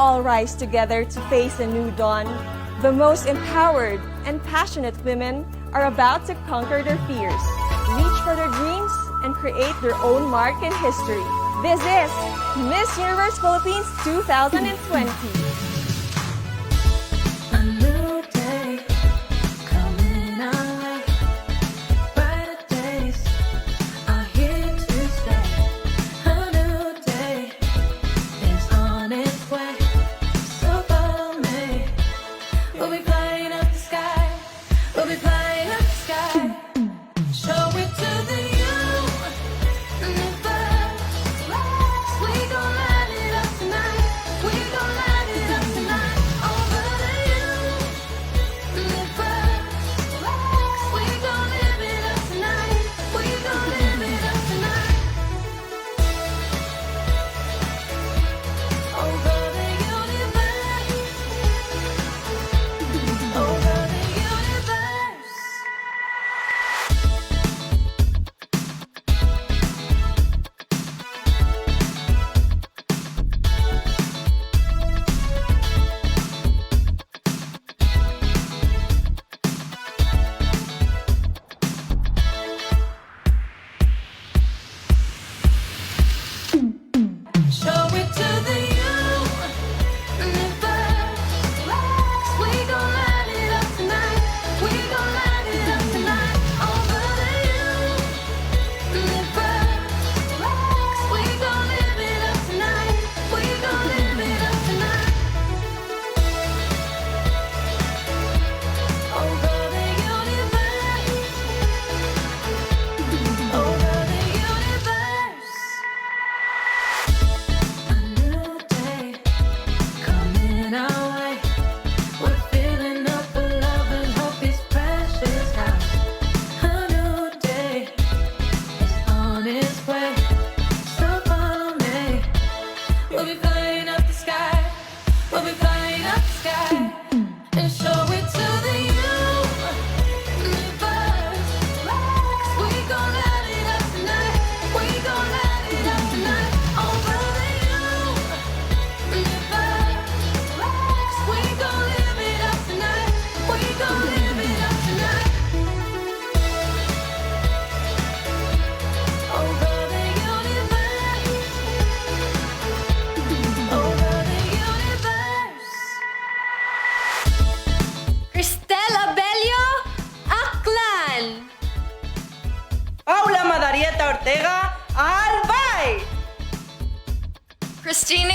all rise together to face a new dawn. The most empowered and passionate women are about to conquer their fears, reach for their dreams, and create their own mark in history. This is Miss Universe Philippines 2020.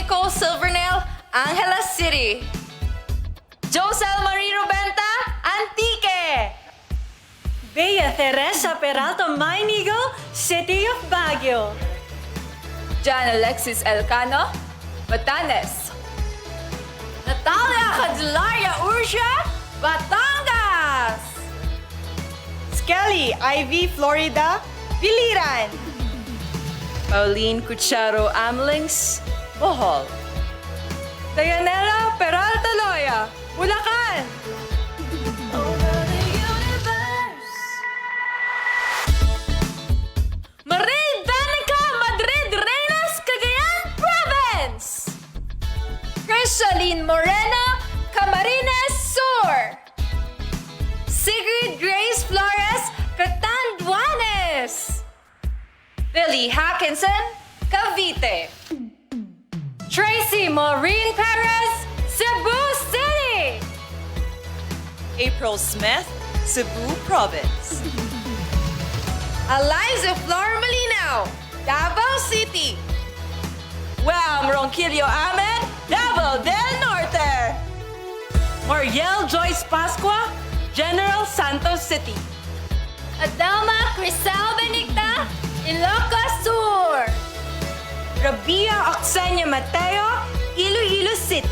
Nicole Silvernail, Angela City. Josel Marie Rubenta, Antique. Bea Teresa Peralta Mainigo, City of Baguio. John Alexis Elcano, Batanes. Natalia Candelaria Ursia, Batangas. Skelly Ivy Florida, Biliran. Pauline Cucharo Amlings, Bohol. Dayanela Peralta Loya, Bulacan. Marie Danica Madrid Reyes, Cagayan Province. Crisaline Moreno, Camarines Sur. Sigrid Grace Flores, Catanduanes. Billy Hackinson, Cavite. Tracy Maureen Perez, Cebu City. April Smith, Cebu Province. Eliza Flor Malinaw, Davao City. Wam Ronquillo Ahmed, Davao del Norte. Mariel Joyce Pascua, General Santos City. Adelma Crisel Benicta, Ilocos Sur. Rabia Oxenia Mateo, Iloilo City.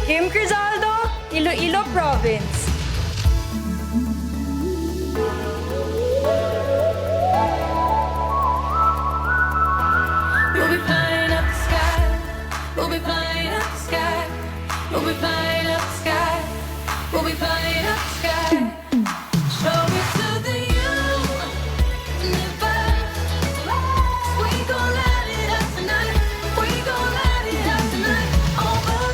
Kim Crisaldo, Iloilo Province. We'll be flying up the sky. We'll be flying up the sky. We'll be flying up the sky. We'll be flying up the sky. Show it to the universe. We gon' light it up tonight. We gon' light it up tonight. Over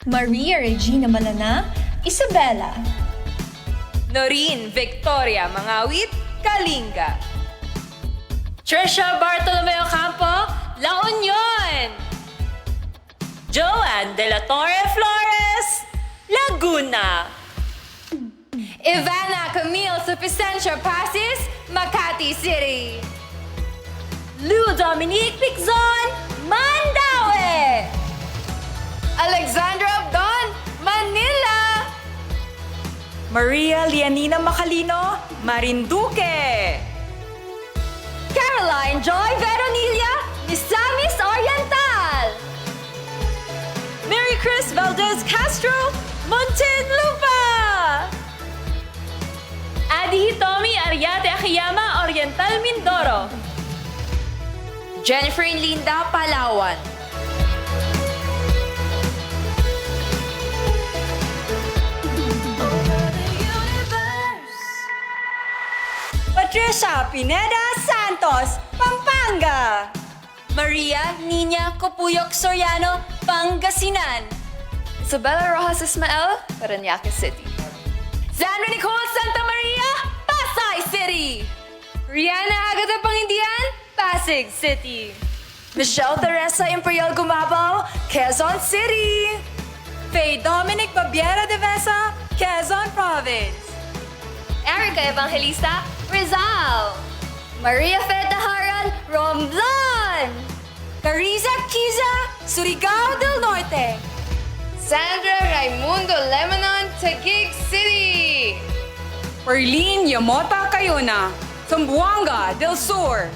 Maria Regina Malana, Isabela. Noreen Victoria Mangawit, Kalinga. Trisha Bartolomeo Campo, La Union. Joanne De La Torre Flores, Laguna. Ivana Camille Supicentia Pasis, Makati City. Lou Dominique Pixon, Mandaue. Alexandra Abdon, Manila. Maria Lianina Macalino, Marinduque. Caroline Joy Veronilla, Misamis Oriental. Mary Chris Valdez Castro, Muntinlupa. Adi Hitomi Ariate Akiyama, Oriental Mindoro. Jennifer Linda Palawan. Patricia Pineda Santos, Pampanga. Maria Nina Copuyok Soriano, Pangasinan. Isabella Rojas Ismael, Parañaque City. Sandra Nicole Santa Maria, Pasay City. Rihanna Agata Pangindian, Pasig City. Michelle Teresa Imperial Gumabao, Quezon City. Faye Dominic Babiera de Vesa, Quezon Province. Erica Evangelista, Rizal. Maria Feta Haran, Romblon. Carissa Kiza, Surigao del Norte. Sandra Raimundo Lebanon, Taguig City. Perlin Yamota Cayona, Zamboanga del Sur.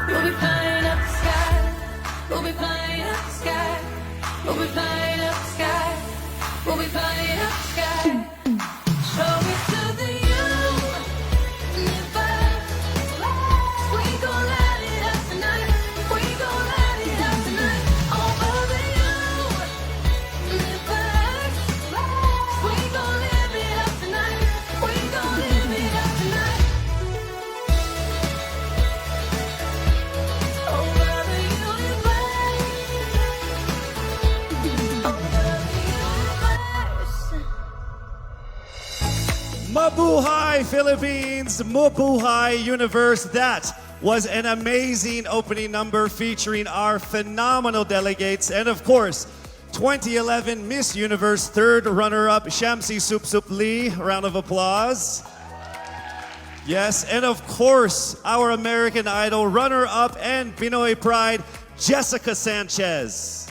We'll be flying up the sky. We'll be flying up the sky. We'll be flying up the sky. We'll be flying up the sky. Show me to the universe. We gon' light it up tonight. We gon' light it up tonight. Over the universe. We gon' live it up tonight. We gon' live it up tonight. Over the universe. Over the universe. Mabuhay Philippines, Mabuhay Universe. That was an amazing opening number featuring our phenomenal delegates and of course 2011 Miss Universe third runner-up Shamsi Sup Sup Lee. Round of applause. Yes, and of course our American Idol runner-up and Pinoy Pride Jessica Sanchez.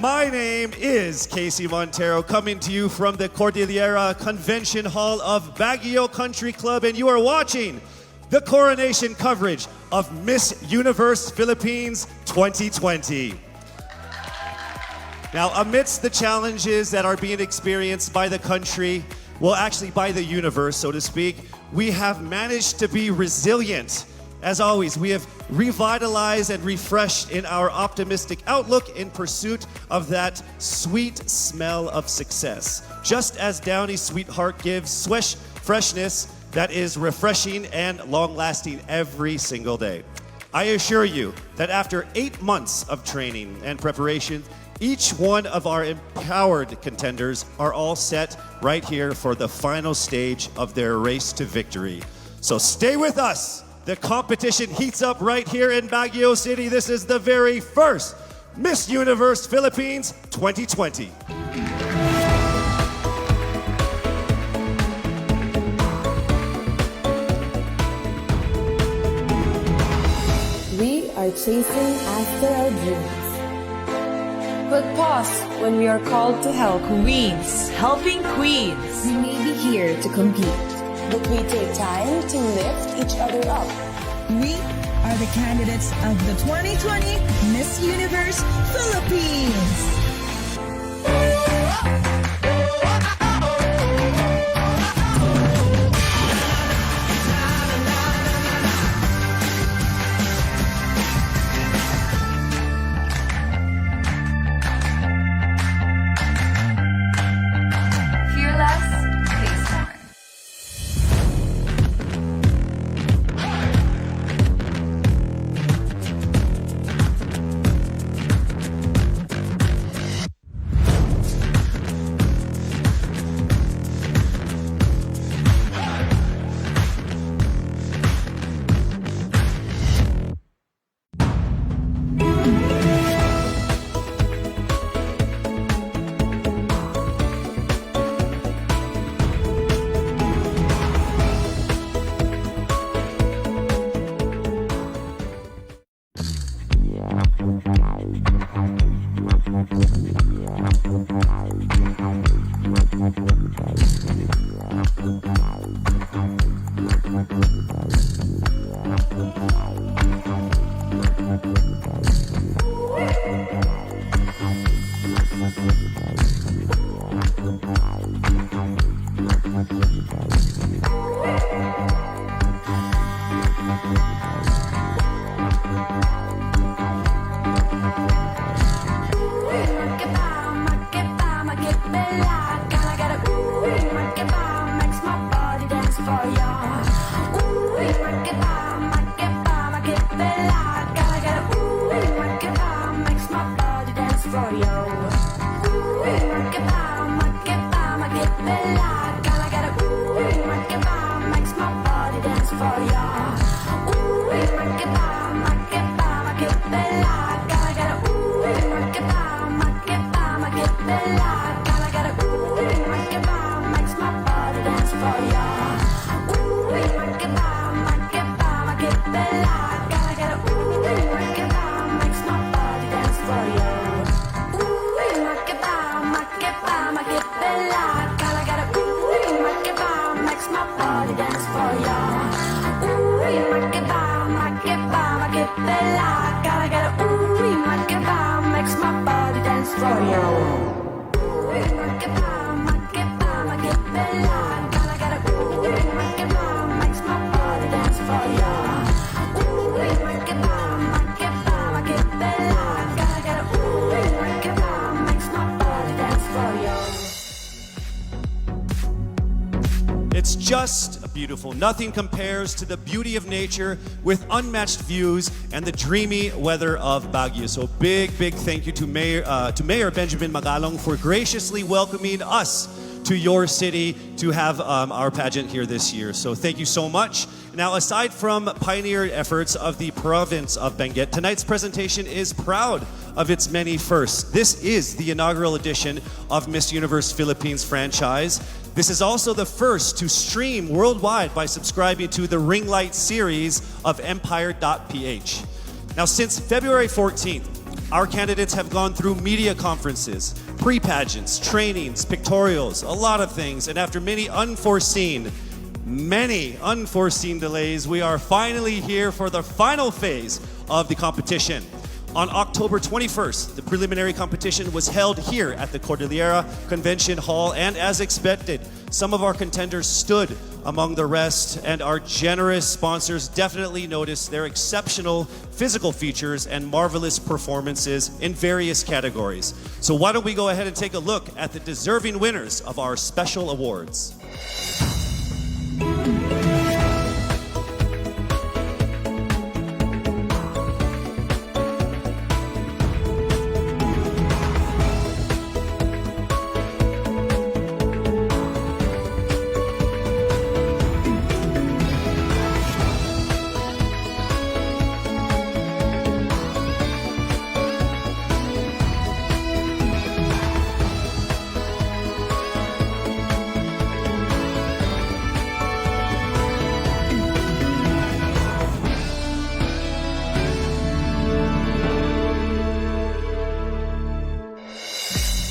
My name is Casey Montero, coming to you from the Cordillera Convention Hall of Baguio Country Club, and you are watching the coronation coverage of Miss Universe Philippines 2020. Now, amidst the challenges that are being experienced by the country, well, actually by the universe, so to speak, we have managed to be resilient. As always, we have revitalized and refreshed in our optimistic outlook in pursuit of that sweet smell of success. Just as Downy Sweetheart gives freshness that is refreshing and long-lasting every single day. I assure you that after 8 months of training and preparation, each one of our empowered contenders are all set right here for the final stage of their race to victory. So stay with us. The competition heats up right here in Baguio City. This is the very first Miss Universe Philippines 2020. We are chasing after our dreams. But pause when we are called to help. Queens, helping queens. We may be here to compete, but we take time to lift each other up. We are the candidates of the 2020 Miss Universe Philippines. Fearless, face more. ya. Ooh, makipela. Gotta get a ooh, makipela. Gotta get a ooh, makes my body dance for ya. Ooh, makipela. Gotta get a ooh, makes my body dance for ya. Ooh, makipela. Gotta get a ooh, makes my body dance for ya. Ooh, makipela. Gotta get a ooh, makes my body dance for ya. Ooh, makipela. Gotta get a ooh, makes my body dance for ya. Ooh, makipela. Gotta get a ooh, makes my body dance for ya. It's just beautiful. Nothing compares to the beauty of nature with unmatched views and the dreamy weather of Baguio. So big thank you to Mayor Benjamin Magalong for graciously welcoming us to your city to have our pageant here this year. So thank you so much. Now, aside from pioneered efforts of the province of Benguet, tonight's presentation is proud of its many firsts. This is the inaugural edition of Miss Universe Philippines franchise. This is also the first to stream worldwide by subscribing to the Ring Light series of Empire.ph. Now, since February 14th, our candidates have gone through media conferences, pre-pageants, trainings, pictorials, a lot of things, and after many unforeseen delays, we are finally here for the final phase of the competition. On October 21st, the preliminary competition was held here at the Cordillera Convention Hall, and as expected, some of our contenders stood among the rest, and our generous sponsors definitely noticed their exceptional physical features and marvelous performances in various categories. So why don't we go ahead and take a look at the deserving winners of our special awards.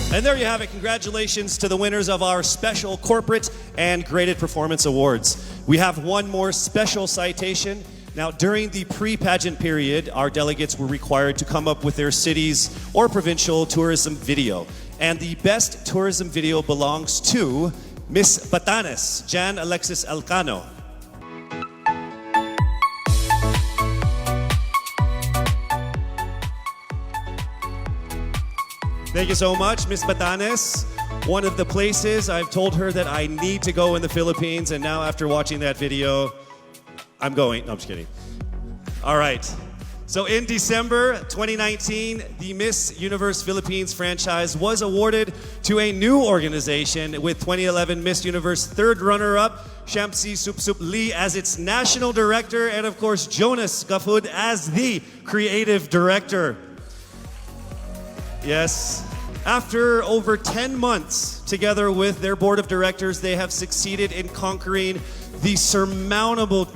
And there you have it. Congratulations to the winners of our special corporate and graded performance awards. We have one more special citation. Now, during the pre-pageant period, our delegates were required to come up with their city's or provincial tourism video. And the best tourism video belongs to Miss Batanes, Jan Alexis Elcano. Thank you so much, Miss Batanes. One of the places I've told her that I need to go in the Philippines, and now after watching that video, I'm going. No, I'm just kidding. All right. So in December 2019, the Miss Universe Philippines franchise was awarded to a new organization with 2011 Miss Universe third runner-up, Shamsi Supsup Lee as its national director, and of course, Jonas Gafud as the creative director. Yes. After over 10 months together with their board of directors, they have succeeded in conquering the surmountable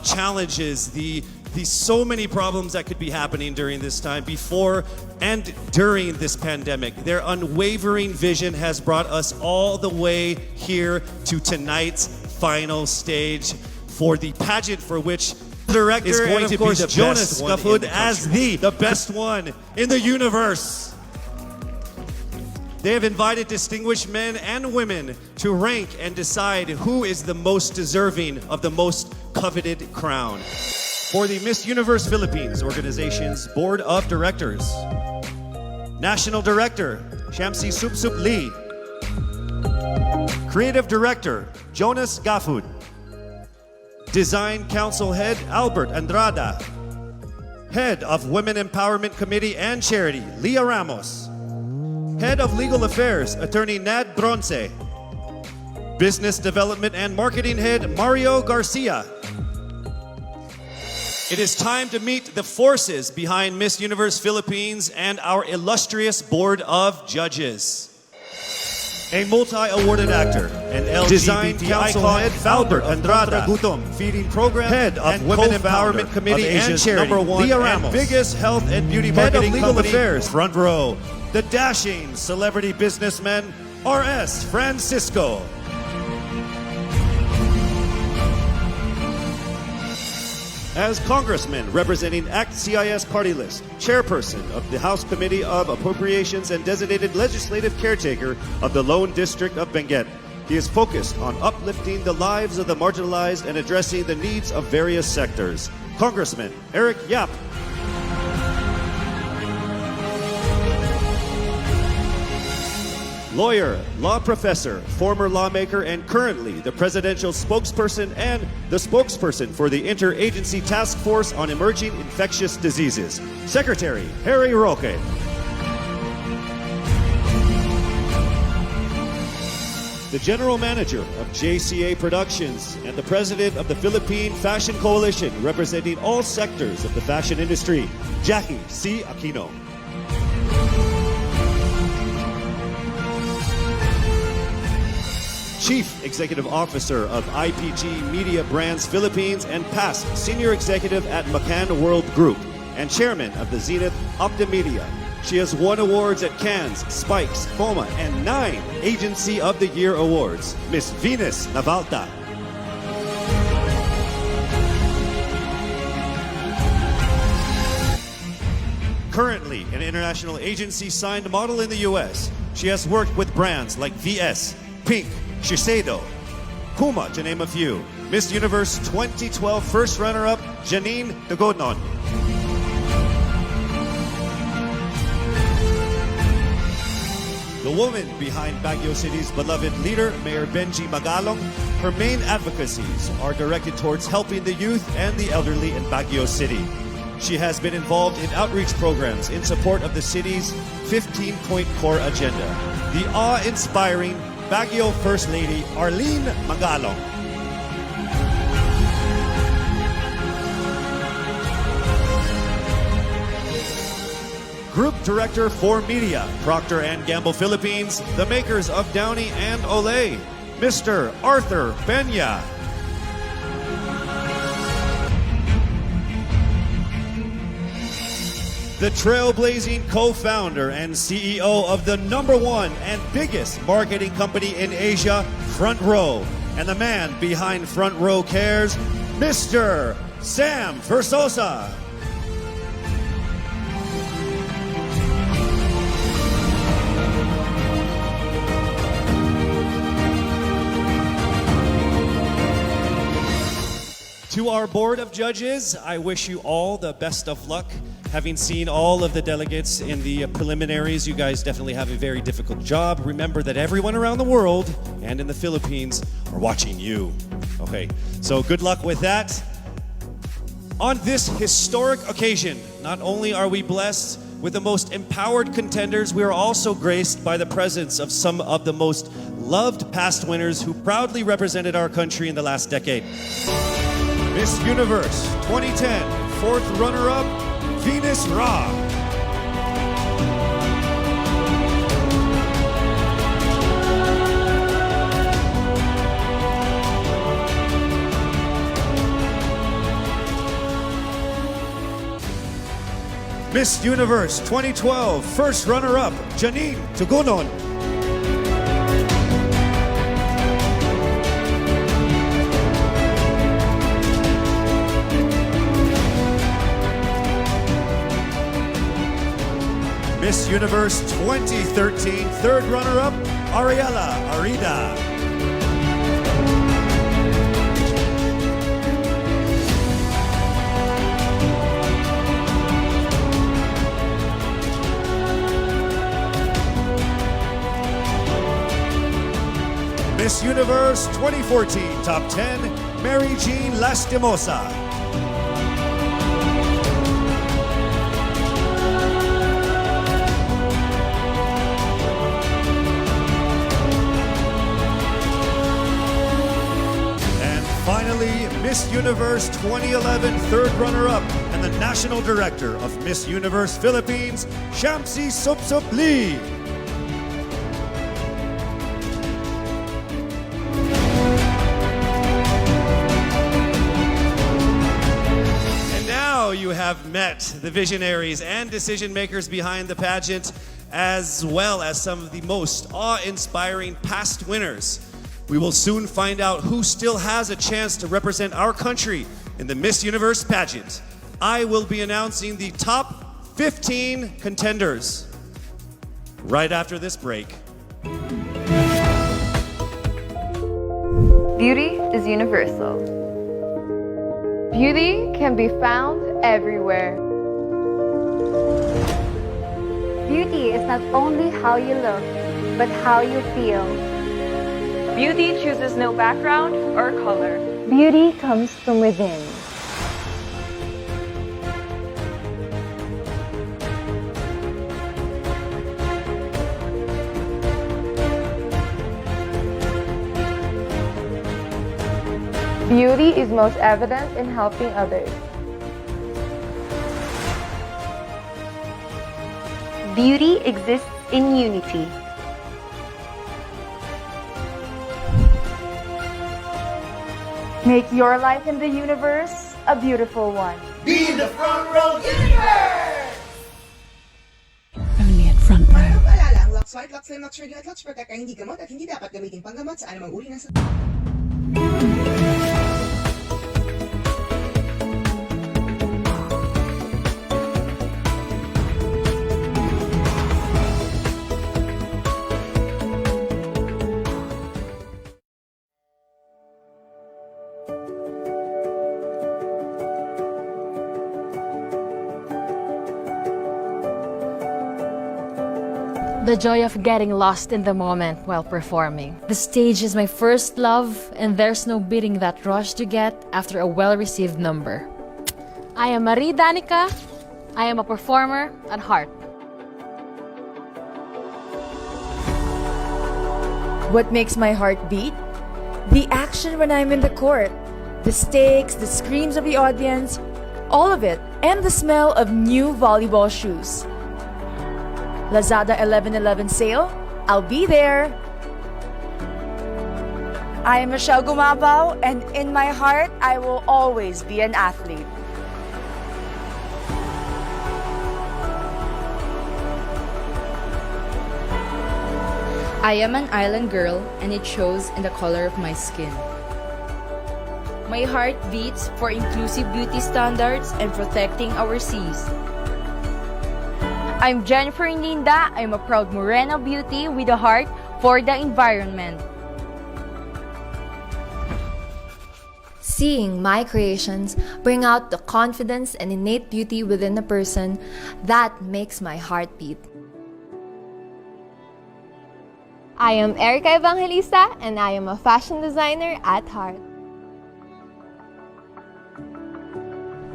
challenges, the so many problems that could be happening during this time, before and during this pandemic. Their unwavering vision has brought us all the way here to tonight's final stage for the pageant for which the director is going to be Jonas Gafud as the best one in the universe. They have invited distinguished men and women to rank and decide who is the most deserving of the most coveted crown. For the Miss Universe Philippines organization's board of directors, National Director, Shamsi Supsup Lee. Creative Director, Jonas Gafud. Design Council Head, Albert Andrada. Head of Women Empowerment Committee and Charity, Leah Ramos. Head of Legal Affairs, Attorney Nad Bronce. Business Development and Marketing Head, Mario Garcia. It is time to meet the forces behind Miss Universe Philippines and our illustrious board of judges. A multi-awarded actor, an Design LGBT Council icon, Head Albert Andrada, Gutom, feeding program Head of and Women Co-Empowerment Empowerment Committee of and Asia's Charity, #1 Leah and Ramos, biggest health and beauty Head of marketing Legal company, Affairs, Front Row, the dashing celebrity businessman, R.S. Francisco. As Congressman representing ACT CIS Party List, Chairperson of the House Committee of Appropriations and designated legislative caretaker of the Lone District of Benguet, he is focused on uplifting the lives of the marginalized and addressing the needs of various sectors. Congressman Eric Yap. Lawyer, law professor, former lawmaker, and currently the presidential spokesperson and the spokesperson for the Interagency Task Force on Emerging Infectious Diseases, Secretary Harry Roque. The general manager of JCA Productions and the president of the Philippine Fashion Coalition, representing all sectors of the fashion industry, Jackie C. Aquino. Chief Executive Officer of IPG Media Brands Philippines and past Senior Executive at McCann World Group and Chairman of the Zenith Optimedia. She has won awards at Cannes, Spikes, FOMA, and 9 Agency of the Year awards. Miss Venus Navalta. Currently an international agency signed model in the U.S., she has worked with brands like VS, Pink, Shiseido, Puma, to name a few. Miss Universe 2012 first runner-up, Janine Tugonon. The woman behind Baguio City's beloved leader, Mayor Benji Magalong, her main advocacies are directed towards helping the youth and the elderly in Baguio City. She has been involved in outreach programs in support of the city's 15-point core agenda. The awe-inspiring Baguio First Lady, Arlene Magalong. Group Director for Media, Procter & Gamble Philippines, the makers of Downy and Olay, Mr. Arthur Peña. The trailblazing co-founder and CEO of the #1 and biggest marketing company in Asia, Front Row, and the man behind Front Row Cares, Mr. Sam Versosa. To our board of judges, I wish you all the best of luck. Having seen all of the delegates in the preliminaries, you guys definitely have a very difficult job. Remember that everyone around the world and in the Philippines are watching you. Okay, so good luck with that. On this historic occasion, not only are we blessed with the most empowered contenders, we are also graced by the presence of some of the most loved past winners who proudly represented our country in the last decade. Miss Universe 2010, fourth runner-up, Venus Ra. Miss Universe 2012, first runner-up, Janine Tugonon. Miss Universe 2013, third runner-up, Ariela Arida. Miss Universe 2014, top 10, Mary Jean Lastimosa. Finally, Miss Universe 2011 third runner-up and the National Director of Miss Universe Philippines, Shamsi Supsup Lee. And now you have met the visionaries and decision makers behind the pageant, as well as some of the most awe-inspiring past winners. We will soon find out who still has a chance to represent our country in the Miss Universe pageant. I will be announcing the top 15 contenders right after this break. Beauty is universal. Beauty can be found everywhere. Beauty is not only how you look, but how you feel. Beauty chooses no background or color. Beauty comes from within. Beauty is most evident in helping others. Beauty exists in unity. Make your life in the universe a beautiful one. Be the front row universe! Only at front row. Para paalala, ang Lux White, Lux Slim, Lux Ready at Lux Protect ay hindi gamot at hindi dapat gamitin panggamot sa anumang uri ng The joy of getting lost in the moment while performing. The stage is my first love, and there's no beating that rush you get after a well-received number. I am Marie Danica. I am a performer at heart. What makes my heart beat? The action when I'm in the court. The stakes, the screams of the audience, all of it, and the smell of new volleyball shoes. Lazada 11/11 sale, I'll be there. I am Michelle Gumabao, and in my heart, I will always be an athlete. I am an island girl, and it shows in the color of my skin. My heart beats for inclusive beauty standards and protecting our seas. I'm Jennifer Ninda. I'm a proud Morena beauty with a heart for the environment. Seeing my creations bring out the confidence and innate beauty within a person, that makes my heart beat. I am Erica Evangelista, and I am a fashion designer at heart.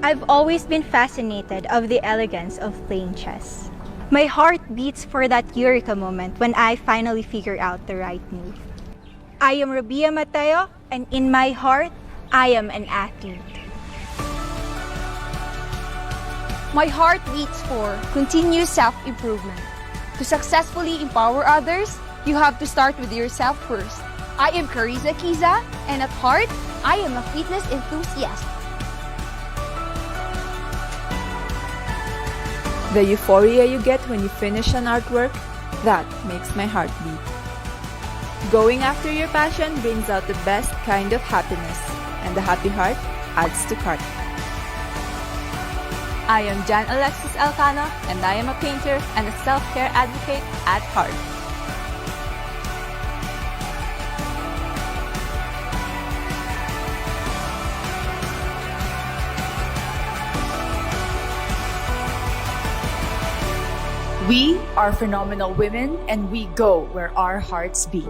I've always been fascinated of the elegance of playing chess. My heart beats for that eureka moment when I finally figure out the right move. I am Rabia Mateo, and in my heart, I am an athlete. My heart beats for continuous self-improvement. To successfully empower others, you have to start with yourself first. I am Carissa Kiza, and at heart, I am a fitness enthusiast. The euphoria you get when you finish an artwork, that makes my heart beat. Going after your passion brings out the best kind of happiness, and the happy heart adds to cart. I am Jan Alexis Elcano, and I am a painter and a self-care advocate at heart. We are phenomenal women, and we go where our hearts beat.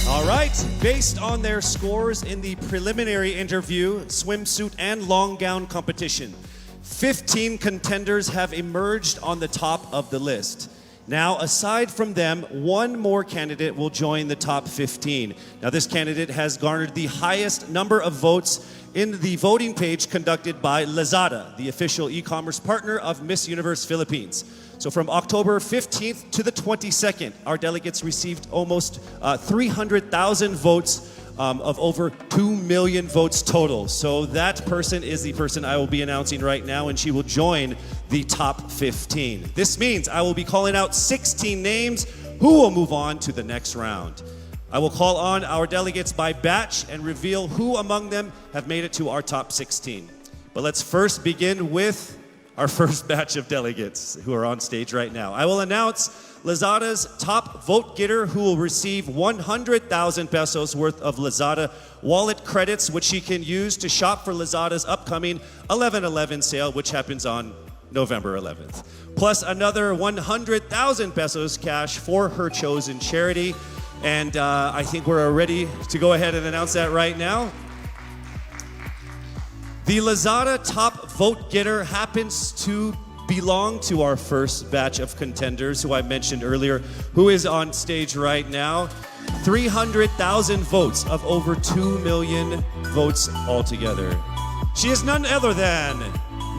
All right, based on their scores in the preliminary interview, swimsuit, and long gown competition, 15 contenders have emerged on the top of the list. Now, aside from them, one more candidate will join the top 15. Now, this candidate has garnered the highest number of votes in the voting page conducted by Lazada, the official e-commerce partner of Miss Universe Philippines. So from October 15th to the 22nd, our delegates received almost 300,000 votes of over 2 million votes total. So that person is the person I will be announcing right now, and she will join the top 15. This means I will be calling out 16 names who will move on to the next round. I will call on our delegates by batch and reveal who among them have made it to our top 16. But let's first begin with our first batch of delegates who are on stage right now. I will announce Lazada's top vote getter who will receive 100,000 pesos worth of Lazada wallet credits, which she can use to shop for Lazada's upcoming 11/11 sale, which happens on November 11th. Plus another 100,000 pesos cash for her chosen charity. And I think we're ready to go ahead and announce that right now. The Lazada top vote getter happens to belong to our first batch of contenders who I mentioned earlier, who is on stage right now. 300,000 votes of over 2 million votes altogether. She is none other than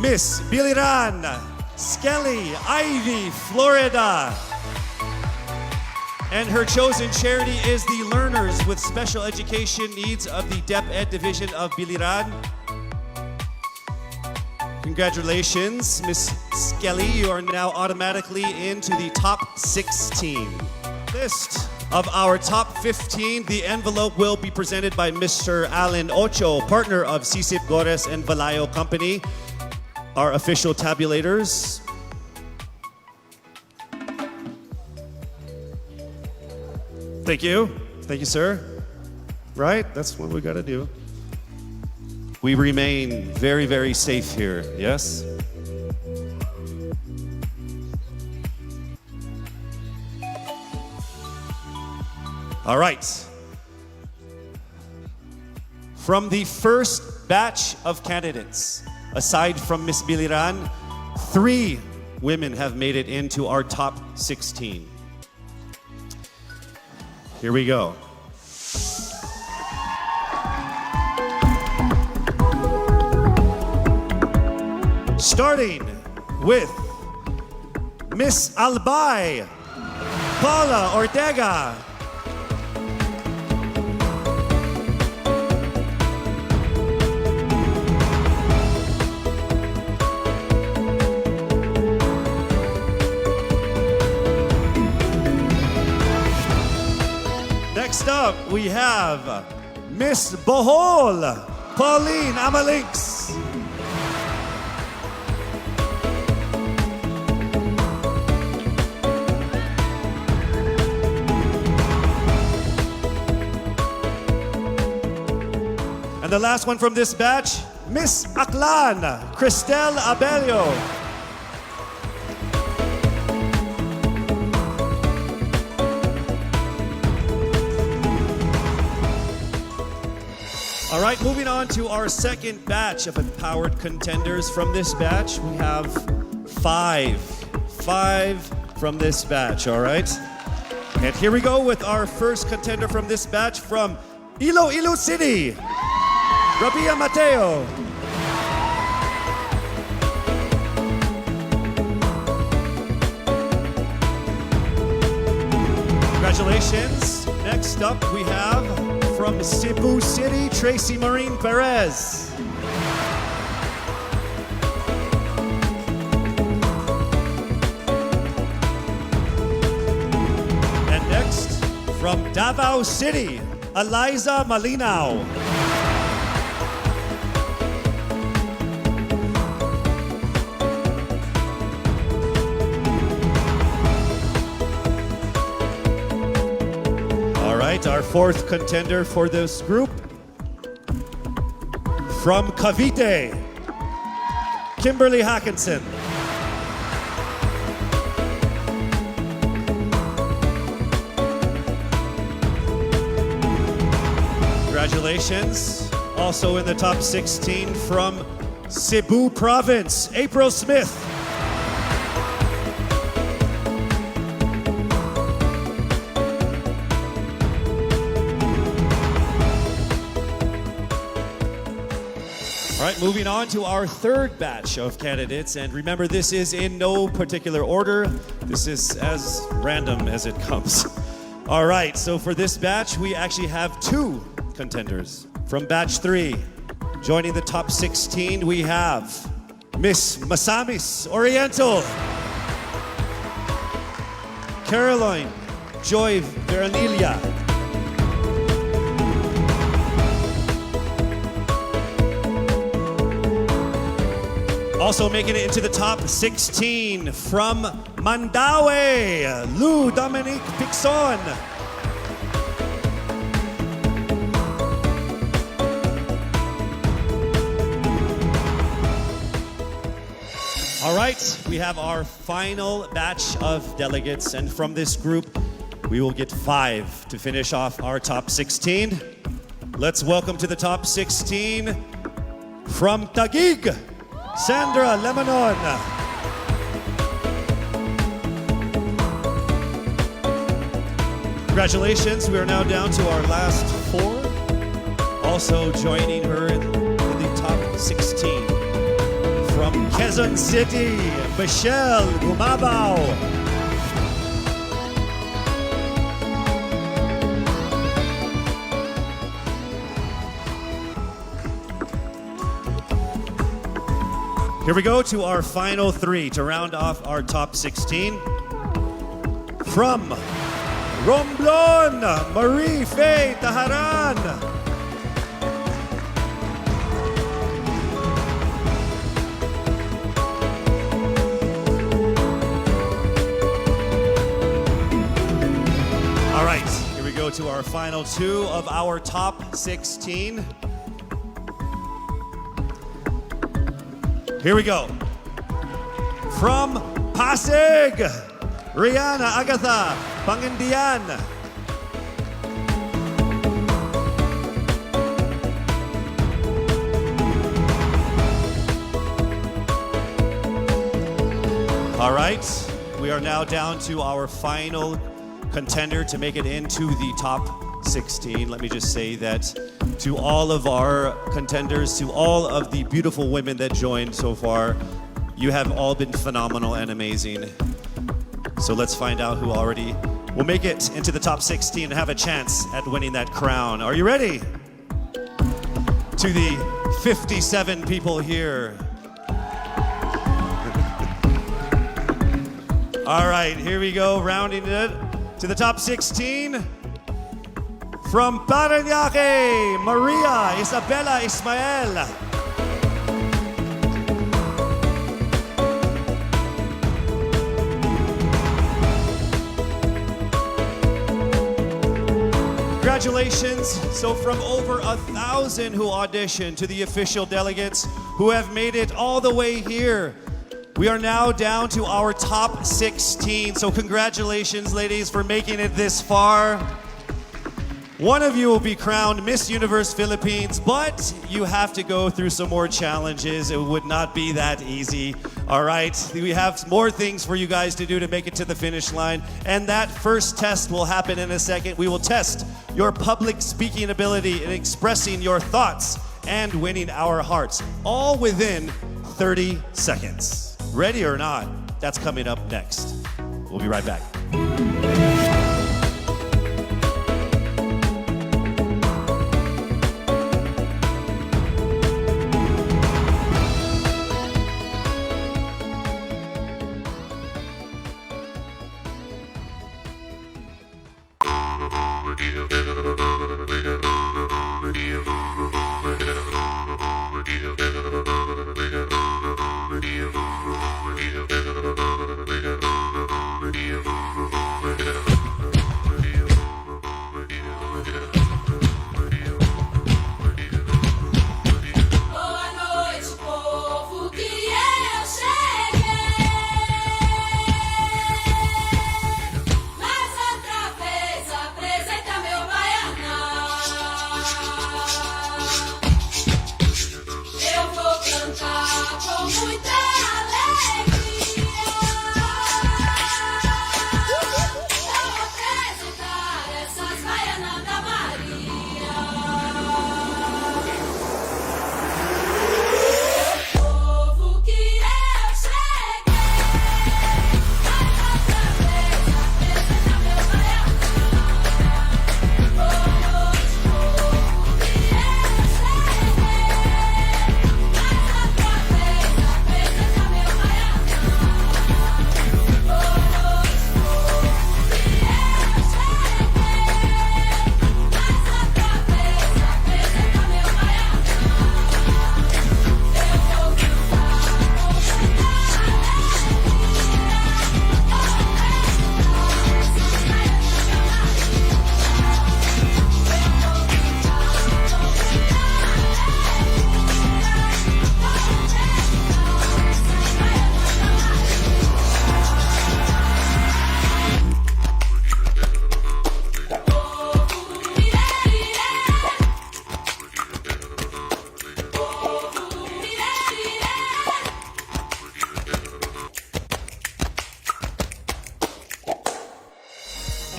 Miss Biliran Skelly Ivy, Florida. And her chosen charity is the Learners with Special Education Needs of the DepEd Division of Biliran. Congratulations, Miss Skelly. You are now automatically into the top 16. List of our top 15. The envelope will be presented by Mr. Alan Ocho, partner of Sisip Gores and Valayo Company, our official tabulators. Thank you. Thank you, sir. Right? That's what we got to do. We remain very, very safe here, yes? All right. From the first batch of candidates, aside from Miss Biliran, 3 women have made it into our top 16. Here we go. Starting with Miss Albay, Paula Ortega. Next up, we have Miss Bohol, Pauline Amalinks. And the last one from this batch, Miss Aklan, Cristel Abelio. All right, moving on to our second batch of empowered contenders. From this batch, we have 5 from this batch, all right? And here we go with our first contender from this batch from Iloilo City, Rabia Mateo. Congratulations. Next up, we have from Cebu City, Tracy Marine Perez. And next, from Davao City, Eliza Malinaw. Our fourth contender for this group, from Cavite, Kimberly Hackinson. Congratulations. Also in the top 16 from Cebu Province, April Smith. All right, moving on to our third batch of candidates. And remember, this is in no particular order. This is as random as it comes. All right, so for this batch, we actually have two contenders. From batch 3, joining the top 16, we have Miss Masamis Oriental, Caroline Joy Veranilla, also making it into the top 16 from Mandaue, Lou Dominique Pixon. All right, we have our final batch of delegates, and from this group, we will get 5 to finish off our top 16. Let's welcome to the top 16 from Taguig, Sandra Lebanon. Congratulations, we are now down to our last 4. Also joining her in the top 16. From Quezon City, Michelle Gumabao. Here we go to our final 3 to round off our top 16. From Romblon, Marie Faye Taharan. All right, here we go to our final 2 of our top 16. Here we go. From Pasig, Rihanna Agatha Pangandian. All right, we are now down to our final contender to make it into the top 16. Let me just say that to all of our contenders, to all of the beautiful women that joined so far, you have all been phenomenal and amazing. So let's find out who already will make it into the top 16 and have a chance at winning that crown. Are you ready? To the 57 people here. All right, here we go, rounding it to the top 16. From Parañaque, Maria Isabella Ismael. Congratulations. So from over 1,000 who auditioned to the official delegates who have made it all the way here, we are now down to our top 16. So congratulations, ladies, for making it this far. One of you will be crowned Miss Universe Philippines, but you have to go through some more challenges. It would not be that easy. All right, we have more things for you guys to do to make it to the finish line. And that first test will happen in a second. We will test your public speaking ability in expressing your thoughts and winning our hearts, all within 30 seconds. Ready or not? That's coming up next. We'll be right back.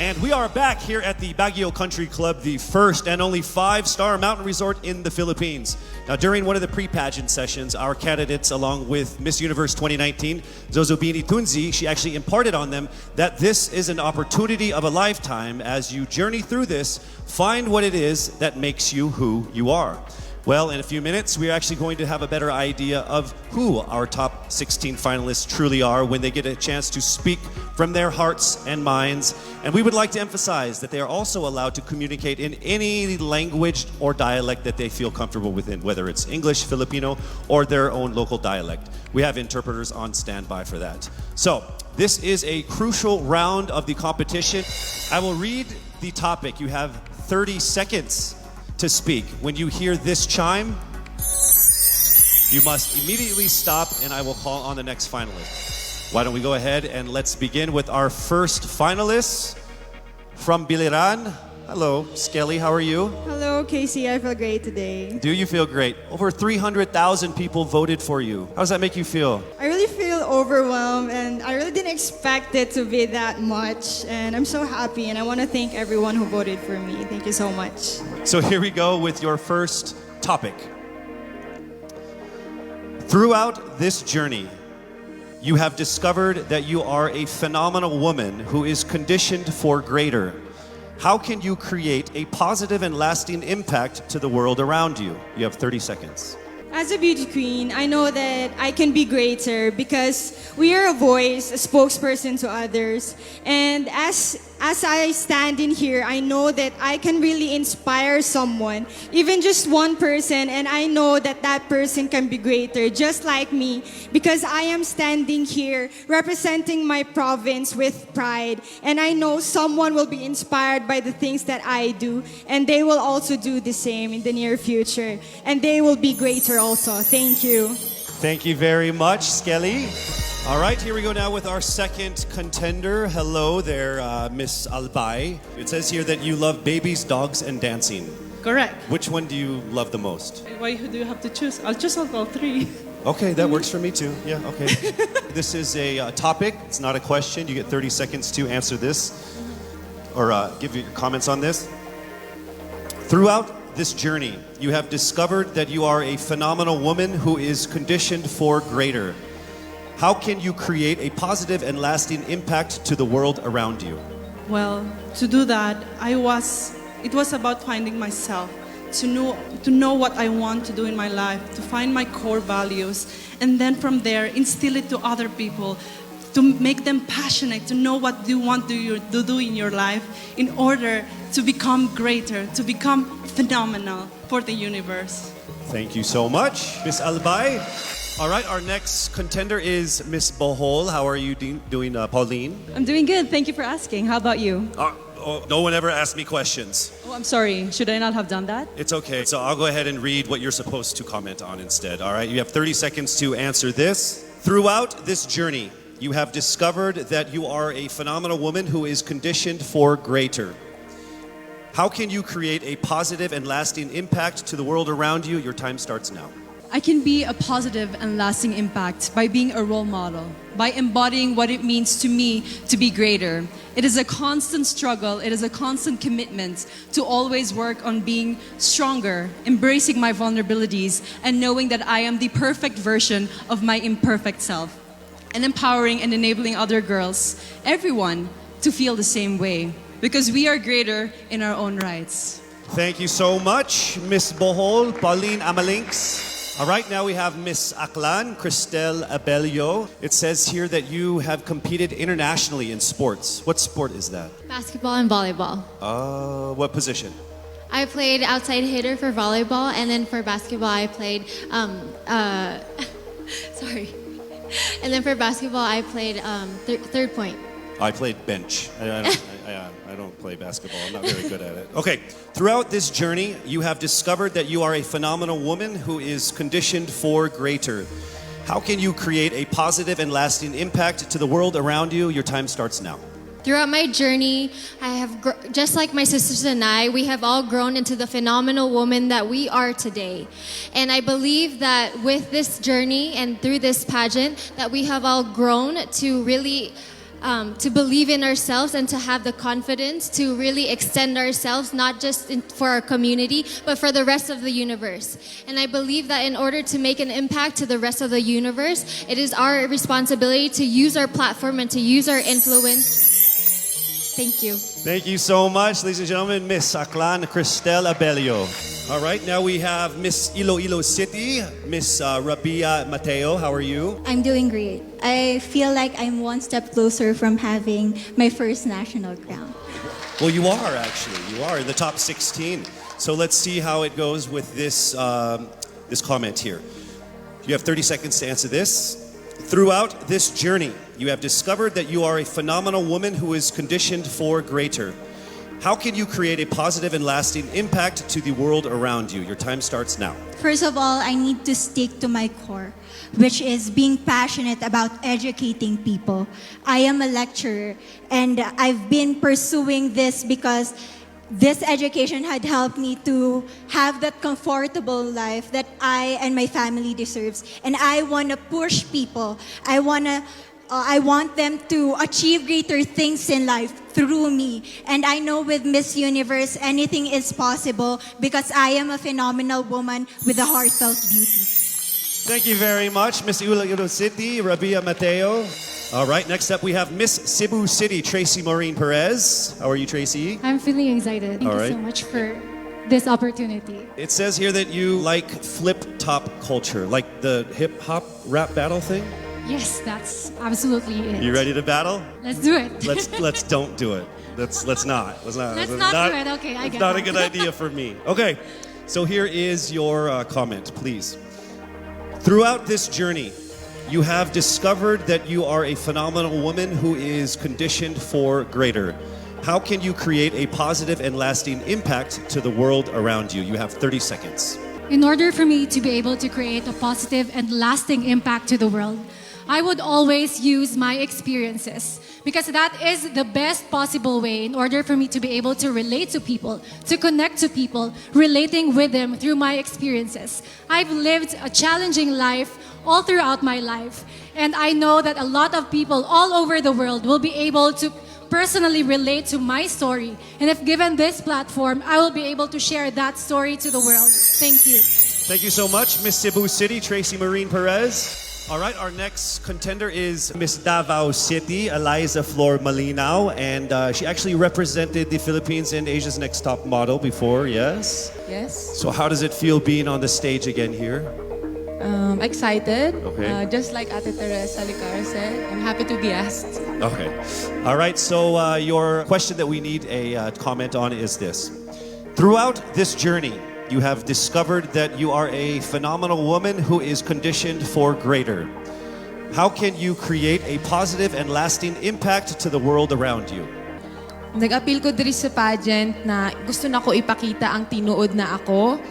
And we are back here at the Baguio Country Club, the first and only 5-star mountain resort in the Philippines. Now, during one of the pre-pageant sessions, our candidates, along with Miss Universe 2019, Zozobini Tunzi, she actually imparted on them that this is an opportunity of a lifetime. As you journey through this, find what it is that makes you who you are. Well, in a few minutes, we're actually going to have a better idea of who our top 16 finalists truly are when they get a chance to speak from their hearts and minds. And we would like to emphasize that they are also allowed to communicate in any language or dialect that they feel comfortable within, whether it's English, Filipino, or their own local dialect. We have interpreters on standby for that. So, this is a crucial round of the competition. I will read the topic. You have 30 seconds to speak. When you hear this chime, you must immediately stop and I will call on the next finalist. Why don't we go ahead and let's begin with our first finalist from Biliran. Hello, Skelly, how are you? Hello, Casey. I feel great today. Do you feel great? Over 300,000 people voted for you. How does that make you feel? I really feel overwhelmed and I really didn't expect it to be that much. And I'm so happy and I want to thank everyone who voted for me. Thank you so much. So here we go with your first topic. Throughout this journey, you have discovered that you are a phenomenal woman who is conditioned for greater. How can you create a positive and lasting impact to the world around you? You have 30 seconds. As a beauty queen, I know that I can be greater because we are a voice, a spokesperson to others. And as I stand in here, I know that I can really inspire someone, even just one person, and I know that that person can be greater, just like me, because I am standing here representing my province with pride. And I know someone will be inspired by the things that I do, and they will also do the same in the near future. And they will be greater also. Thank you. Thank you very much, Skelly. All right, here we go now with our second contender. Hello there, Miss Albay. It says here that you love babies, dogs, and dancing. Correct. Which one do you love the most? Why do you have to choose? I'll choose all three. Okay, that works for me too. Yeah, okay. This is a topic. It's not a question. You get 30 seconds to answer this or give your comments on this. Throughout this journey, you have discovered that you are a phenomenal woman who is conditioned for greater. How can you create a positive and lasting impact to the world around you? Well, to do that, it was about finding myself, to know what I want to do in my life, to find my core values, and then from there, instill it to other people, to make them passionate, to know what you want to do in your life in order to become greater, to become phenomenal for the universe. Thank you so much, Miss Albay. All right, our next contender is Miss Bohol. How are you doing, Pauline? I'm doing good. Thank you for asking. How about you? No one ever asked me questions. Oh, I'm sorry. Should I not have done that? It's okay. So I'll go ahead and read what you're supposed to comment on instead. All right, you have 30 seconds to answer this. Throughout this journey, you have discovered that you are a phenomenal woman who is conditioned for greater. How can you create a positive and lasting impact to the world around you? Your time starts now. I can be a positive and lasting impact by being a role model, by embodying what it means to me to be greater. It is a constant struggle, it is a constant commitment to always work on being stronger, embracing my vulnerabilities, and knowing that I am the perfect version of my imperfect self, and empowering and enabling other girls, everyone, to feel the same way, because we are greater in our own rights. Thank you so much, Miss Bohol, Pauline Amalinks. All right, now we have Miss Aklan, Cristel Abelio. It says here that you have competed internationally in sports. What sport is that? Basketball and volleyball. What position? I played outside hitter for volleyball, and then for basketball I played, sorry. And then for basketball I played third point. I played bench. I don't play basketball. I'm not very good at it. Okay, throughout this journey, you have discovered that you are a phenomenal woman who is conditioned for greater. How can you create a positive and lasting impact to the world around you? Your time starts now. Throughout my journey, I have, just like my sisters and I, we have all grown into the phenomenal woman that we are today. And I believe that with this journey and through this pageant, that we have all grown to really to believe in ourselves and to have the confidence to really extend ourselves, not just for our community, but for the rest of the universe. And I believe that in order to make an impact to the rest of the universe, it is our responsibility to use our platform and to use our influence. Thank you. Thank you so much, ladies and gentlemen, Miss Aklan Cristel Abelio. All right, now we have Miss Iloilo City, Miss Rabia Mateo. How are you? I'm doing great. I feel like I'm one step closer from having my first national crown. Well, you are actually. You are in the top 16. So let's see how it goes with this this comment here. You have 30 seconds to answer this. Throughout this journey, you have discovered that you are a phenomenal woman who is conditioned for greater. How can you create a positive and lasting impact to the world around you? Your time starts now. First of all, I need to stick to my core, which is being passionate about educating people. I am a lecturer, and I've been pursuing this because this education had helped me to have that comfortable life that I and my family deserves. And I want to push people. I want them to achieve greater things in life through me. And I know with Miss Universe, anything is possible because I am a phenomenal woman with a heartfelt beauty. Thank you very much, Miss Iloilo City, Rabia Mateo. All right, next up we have Miss Cebu City, Tracy Maureen Perez. How are you, Tracy? I'm feeling excited. Thank All you right. so much for this opportunity. It says here that you like flip-top culture, like the hip-hop rap battle thing. Yes, that's absolutely it. You ready to battle? Let's do it. Let's don't do it. Let's not. Let's not do it. Okay, I It's get not a that. good idea for me. Okay, so here is your comment, please. Throughout this journey, you have discovered that you are a phenomenal woman who is conditioned for greater. How can you create a positive and lasting impact to the world around you? You have 30 seconds. In order for me to be able to create a positive and lasting impact to the world, I would always use my experiences because that is the best possible way in order for me to be able to relate to people, to connect to people, relating with them through my experiences. I've lived a challenging life all throughout my life, and I know that a lot of people all over the world will be able to personally relate to my story. And if given this platform, I will be able to share that story to the world. Thank you. Thank you so much, Miss Cebu City, Tracy Maureen Perez. All right, our next contender is Miss Davao City, Eliza Flor Malinao, and she actually represented the Philippines in Asia's Next Top Model before, yes? Yes. So how does it feel being on the stage again here? Excited. Okay. Just like Ate Teresa Licar said, I'm happy to be asked. Okay. All right, so your question that we need a comment on is this. Throughout this journey, you have discovered that you are a phenomenal woman who is conditioned for greater. How can you create a positive and lasting impact to the world around you? Nag-appeal ko diri sa pageant na gusto na ko ipakita ang tinuod na ako.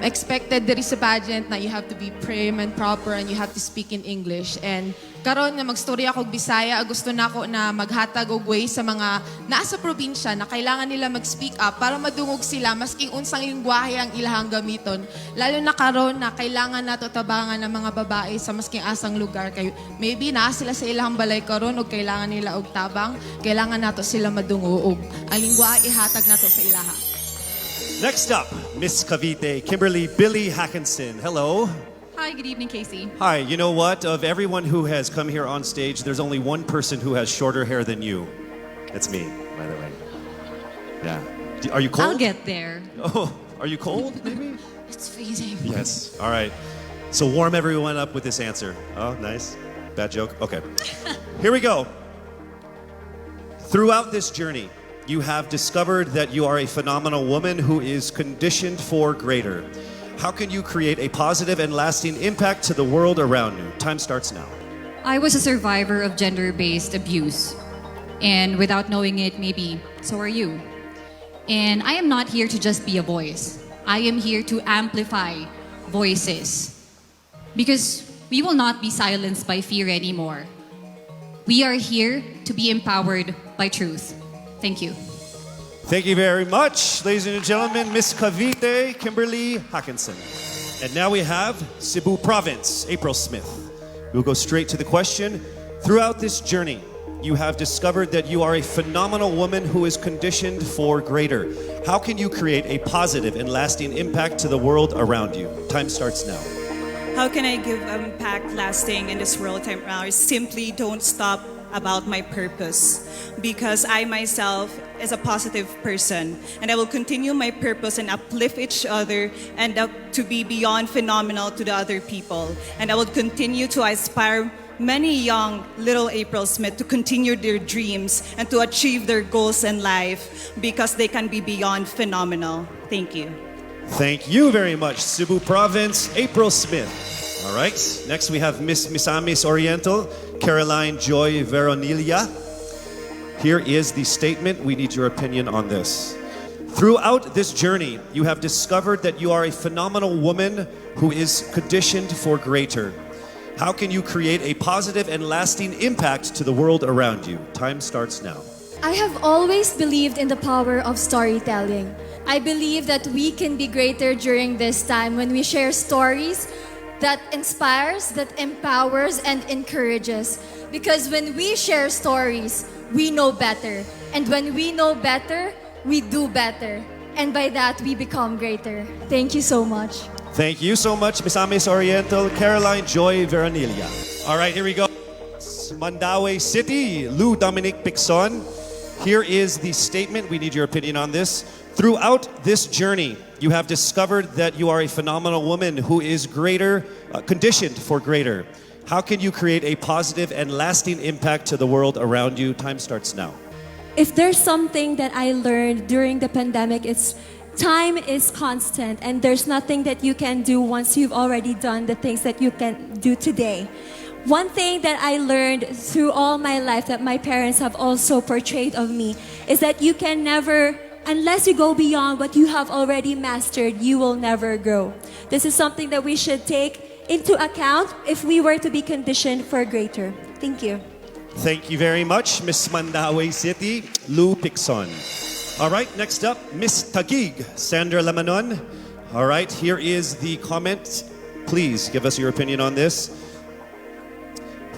Expected diri sa pageant na you have to be prim and proper and you have to speak in English. And karon nga magstorya ako og Bisaya, gusto na ko na maghatag og way sa mga nasa probinsya na kailangan nila mag-speak up para madungog sila masking unsang lingwahe ang ilahang gamiton. Lalo na karon na kailangan nato tabangan ng mga babae sa masking asang lugar kay maybe naa sila sa ilahang balay karon og kailangan nila og tabang, kailangan nato sila madungog og ang lingwahe ihatag nato sa ilaha. Next up, Miss Cavite, Kimberly Billy Hackinson. Hello. Hi, good evening, Casey. Hi, you know what? Of everyone who has come here on stage, there's only one person who has shorter hair than you. That's me, by the way. Yeah. Are you cold? I'll get there. Oh, are you cold, maybe? It's freezing. Yes. All right. So warm everyone up with this answer. Oh, nice. Bad joke? Okay. Here we go. Throughout this journey, you have discovered that you are a phenomenal woman who is conditioned for greater. How can you create a positive and lasting impact to the world around you? Time starts now. I was a survivor of gender-based abuse. And without knowing it, maybe so are you. And I am not here to just be a voice. I am here to amplify voices. Because we will not be silenced by fear anymore. We are here to be empowered by truth. Thank you. Thank you very much, ladies and gentlemen, Miss Cavite, Kimberly Hackinson. And now we have Cebu Province, April Smith. We'll go straight to the question. Throughout this journey, you have discovered that you are a phenomenal woman who is conditioned for greater. How can you create a positive and lasting impact to the world around you? Time starts now. How can I give impact lasting in this world time around? Simply don't stop about my purpose, because I myself is a positive person, and I will continue my purpose and uplift each other and to be beyond phenomenal to the other people. And I will continue to inspire many young little April Smith to continue their dreams and to achieve their goals in life, because they can be beyond phenomenal. Thank you. Thank you very much, Cebu Province, April Smith. All right, next we have Miss Misamis Oriental, Caroline Joy Veronilia. Here is the statement. We need your opinion on this. Throughout this journey, you have discovered that you are a phenomenal woman who is conditioned for greater. How can you create a positive and lasting impact to the world around you? Time starts now. I have always believed in the power of storytelling. I believe that we can be greater during this time when we share stories that inspires, that empowers, and encourages. Because when we share stories, we know better. And when we know better, we do better. And by that, we become greater. Thank you so much. Thank you so much, Misamis Oriental, Caroline Joy Veronilia. All right, here we go. Mandaue City, Lou Dominic Picson. Here is the statement. We need your opinion on this. Throughout this journey, you have discovered that you are a phenomenal woman who is greater, conditioned for greater. How can you create a positive and lasting impact to the world around you? Time starts now. If there's something that I learned during the pandemic, it's time is constant, and there's nothing that you can do once you've already done the things that you can do today. One thing that I learned through all my life that my parents have also portrayed of me is that you can never, unless you go beyond what you have already mastered, you will never grow. This is something that we should take into account if we were to be conditioned for greater. Thank you. Thank you very much, Miss Mandaue City, Lou Picson. All right, next up, Miss Taguig, Sandra Lamanon. All right, here is the comment. Please give us your opinion on this.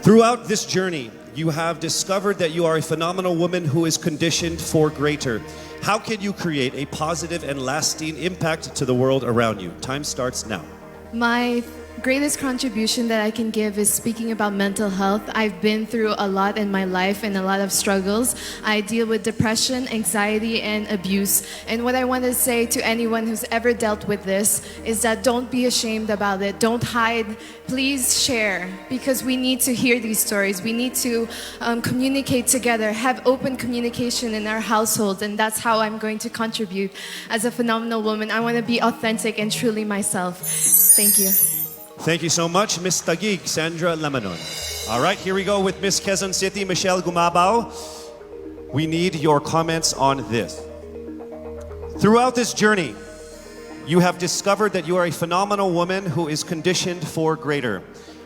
Throughout this journey, you have discovered that you are a phenomenal woman who is conditioned for greater. How can you create a positive and lasting impact to the world around you? Time starts now. My greatest contribution that I can give is speaking about mental health. I've been through a lot in my life and a lot of struggles. I deal with depression, anxiety, and abuse. And what I want to say to anyone who's ever dealt with this is that don't be ashamed about it. Don't hide. Please share, because we need to hear these stories. We need to communicate together, have open communication in our households, and that's how I'm going to contribute as a phenomenal woman. I want to be authentic and truly myself. Thank you. Thank you so much, Miss Taguig, Sandra Lamanon. All right, here we go with Miss Quezon City, Michelle Gumabao. We need your comments on this. Throughout this journey, you have discovered that you are a phenomenal woman who is conditioned for greater.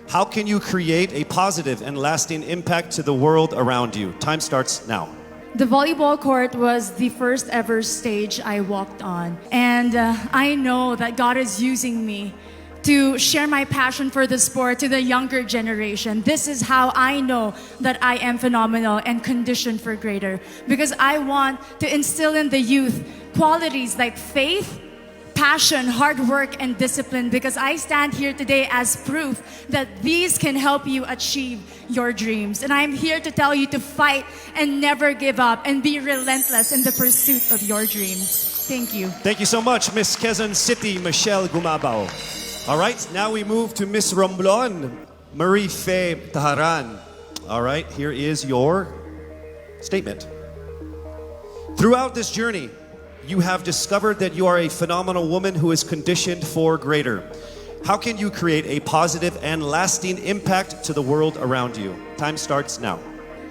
How can you create a positive and lasting impact to the world around you? Time starts now. The volleyball court was the first ever stage I walked on. And I know that God is using me to share my passion for the sport to the younger generation. This is how I know that I am phenomenal and conditioned for greater. Because I want to instill in the youth qualities like faith, passion, hard work, and discipline, because I stand here today as proof that these can help you achieve your dreams. And I'm here to tell you to fight and never give up and be relentless in the pursuit of your dreams. Thank you. Thank you so much, Miss Quezon City, Michelle Gumabao. All right, now we move to Miss Romblon, Marie Faye Taharan. All right, here is your statement. Throughout this journey, you have discovered that you are a phenomenal woman who is conditioned for greater. How can you create a positive and lasting impact to the world around you? Time starts now.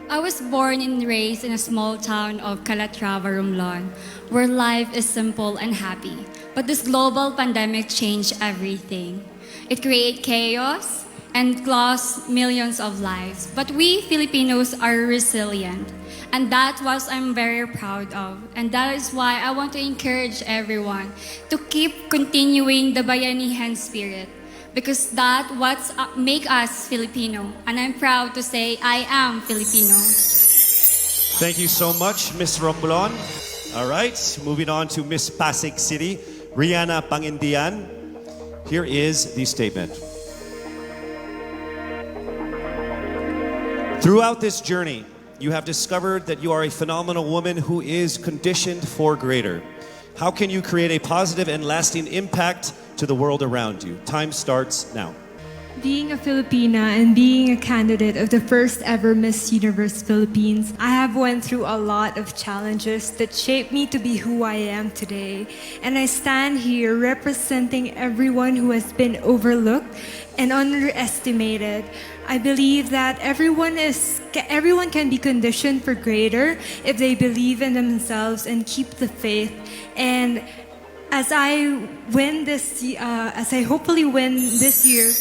I was born and raised in a small town of Calatrava, Romblon, where life is simple and happy. But this global pandemic changed everything. It created chaos and lost millions of lives. But we Filipinos are resilient. And that's what I'm very proud of. And that is why I want to encourage everyone to keep continuing the Bayanihan spirit. Because that's what makes us Filipino. And I'm proud to say I am Filipino. Thank you so much, Miss Romblon. All right, moving on to Miss Pasig City, Rihanna Pangindian. Here is the statement. Throughout this journey, you have discovered that you are a phenomenal woman who is conditioned for greater. How can you create a positive and lasting impact to the world around you? Time starts now. Being a Filipina and being a candidate of the first ever Miss Universe Philippines, I have went through a lot of challenges that shaped me to be who I am today. And I stand here representing everyone who has been overlooked and underestimated. I believe that everyone can be conditioned for greater if they believe in themselves and keep the faith. And as I hopefully win this year.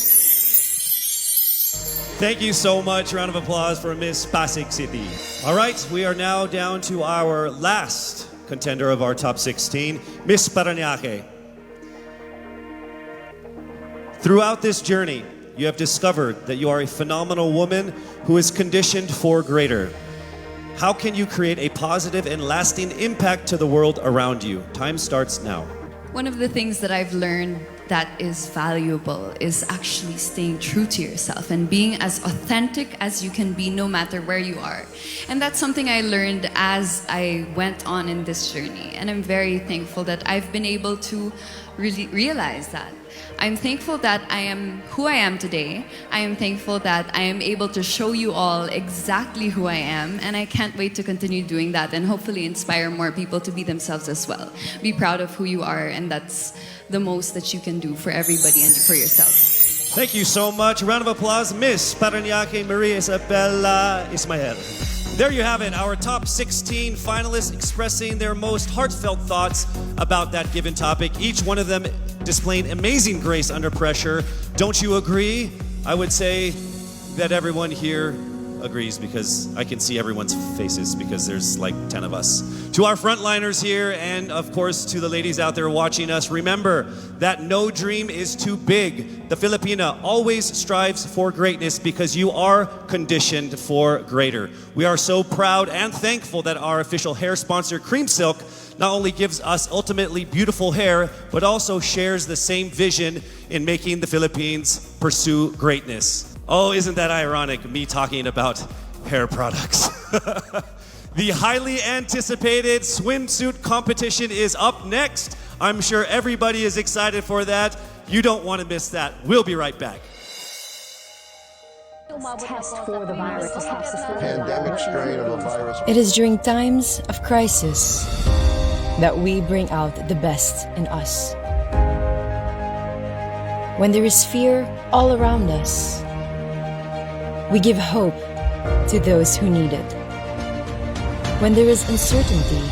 Thank you so much. Round of applause for Miss Pasig City. All right, we are now down to our last contender of our top 16, Miss Parañaque. Throughout this journey, you have discovered that you are a phenomenal woman who is conditioned for greater. How can you create a positive and lasting impact to the world around you? Time starts now. One of the things that I've learned that is valuable is actually staying true to yourself and being as authentic as you can be no matter where you are. And that's something I learned as I went on in this journey. And I'm very thankful that I've been able to really realize that. I'm thankful that I am who I am today. I am thankful that I am able to show you all exactly who I am, and I can't wait to continue doing that and hopefully inspire more people to be themselves as well. Be proud of who you are, and that's the most that you can do for everybody and for yourself. Thank you so much. Round of applause, Miss Parañaque Maria Isabella Ismael. There you have it, our top 16 finalists expressing their most heartfelt thoughts about that given topic. Each one of them displaying amazing grace under pressure. Don't you agree? I would say that everyone here agrees because I can see everyone's faces because there's like 10 of us. To our frontliners here and of course to the ladies out there watching us, remember that no dream is too big. The Filipina always strives for greatness because you are conditioned for greater. We are so proud and thankful that our official hair sponsor, Cream Silk, not only gives us ultimately beautiful hair, but also shares the same vision in making the Philippines pursue greatness. Oh, isn't that ironic, me talking about hair products? The highly anticipated swimsuit competition is up next. I'm sure everybody is excited for that. You don't want to miss that. We'll be right back. Test for the virus. Pandemic strain of a virus. It is during times of crisis that we bring out the best in us. When there is fear all around us, we give hope to those who need it. When there is uncertainty,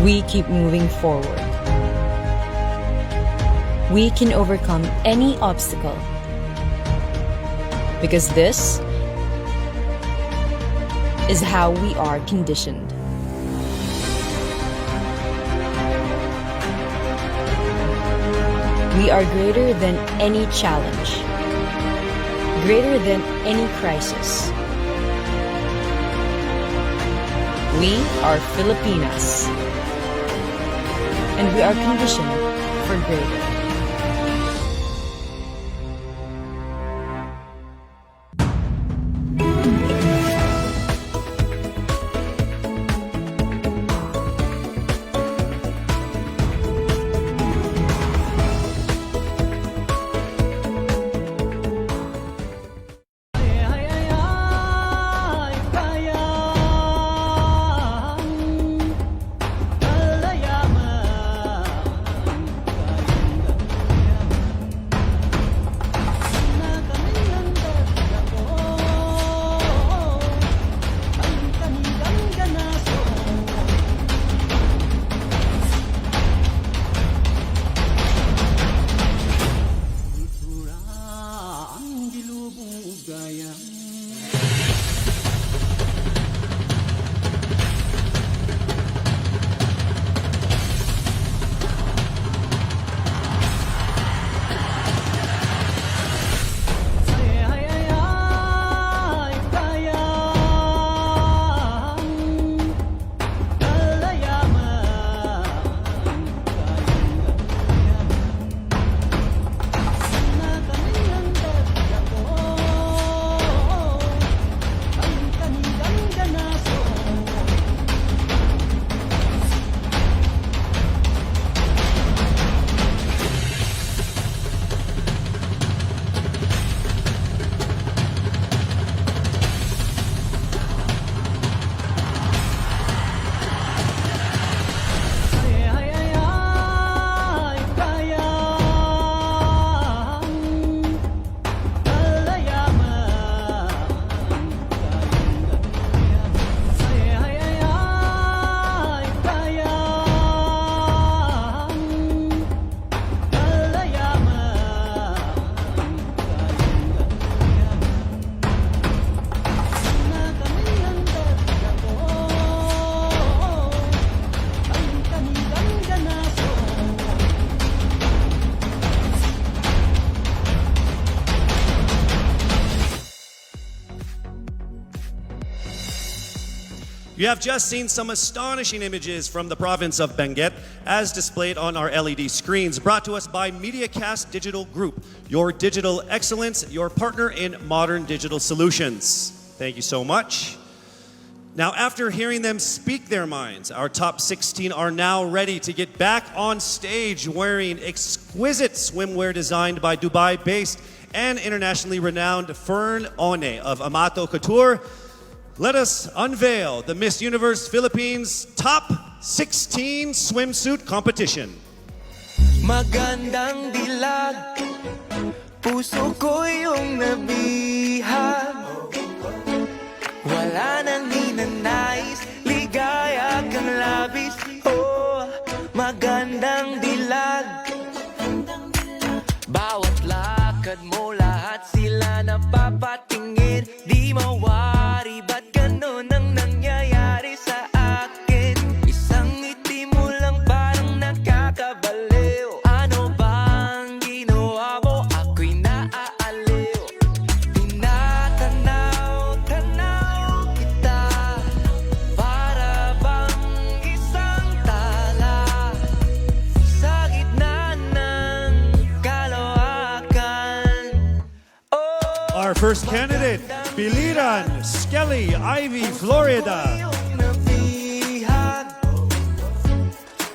we keep moving forward. We can overcome any obstacle because this is how we are conditioned. We are greater than any challenge, greater than any crisis. We are Filipinas, and we are conditioned for greater. You have just seen some astonishing images from the province of Benguet as displayed on our LED screens, brought to us by MediaCast Digital Group, your digital excellence, your partner in modern digital solutions. Thank you so much. Now, after hearing them speak their minds, our top 16 are now ready to get back on stage wearing exquisite swimwear designed by Dubai-based and internationally renowned Fern One of Amato Couture. Let us unveil the Miss Universe Philippines Top 16 Swimsuit Competition. Magandang dilag, puso ko yung nabihag. Wala nang ninanais, ligaya kang labis. Oh, magandang dilag. Bawat lakad mo, lahat sila napapatingin. Di mawari, ba't ganun ang nangyayari sa akin? Isang ngiti mo lang parang nakakabaliw. Ano bang ginawa mo? Ako'y naaaliw. Tinatanaw-tanaw kita, para bang isang tala sa gitna ng kalawakan. Our first candidate, Biliran Skelly Ivy Florida.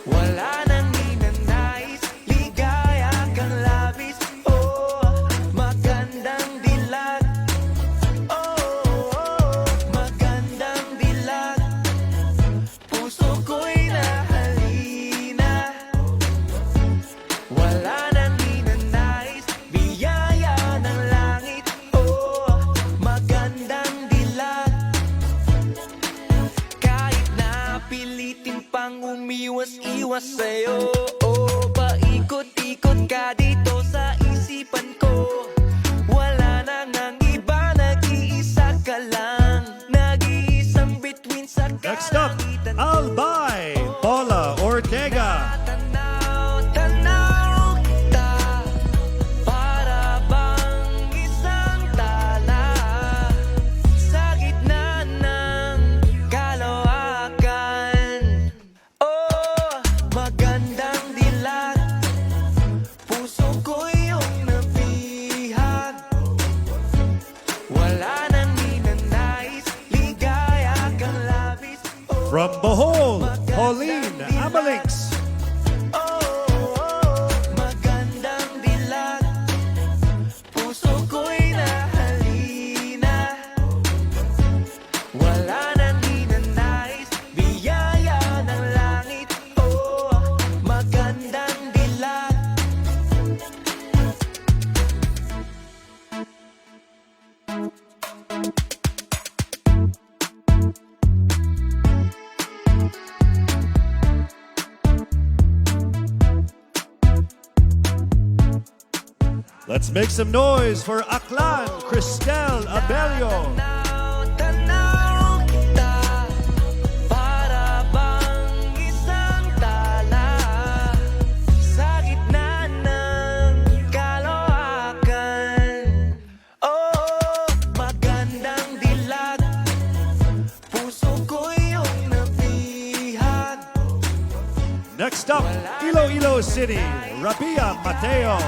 Wala nang ninanais, ligaya kang labis. Oh, magandang dilag. Oh, magandang dilag. Puso ko'y nahalina. Wala nang ninanais, biyaya ng langit. Oh, magandang dilag. Kahit napilitin pang umiwas-iwas sa'yo, oh, paikot-ikot ka dito sa isipan ko. Wala nang ang iba, nag-iisa ka lang. Nag-iisang bituin sa Next up, Albay Paula Ortega. tanaw kita, para bang isang tala sa gitna ng kalawakan. Oh, magandang dilag, puso ko yung nabihag. Wala nang ninanais, ligaya kang labis. From Bohol, Pauline Amalix. Magandang dilag, puso ko'y nahalina. Wala nang ninanais, biyaya ng langit. Oh, magandang dilag. Let's make some noise for Aklan Cristel Abelio. Tanaw kita, para bang isang tala sa gitna ng kalawakan. Oh, magandang dilag, puso ko yung nabihag. Next up, Iloilo City, Rabia Mateo.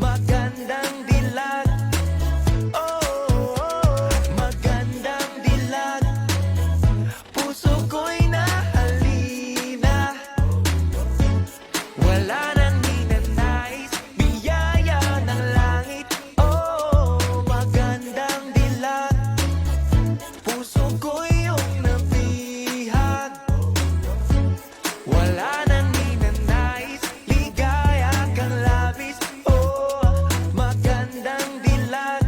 Magandang dilag. Oh, magandang dilag. Puso ko'y nahalina. Wala nang ninanais, biyaya ng langit. Oh, magandang dilag. Puso ko'y yung nabihag. Wala nang ninanais, ligaya kang labis. Oh, magandang dilag.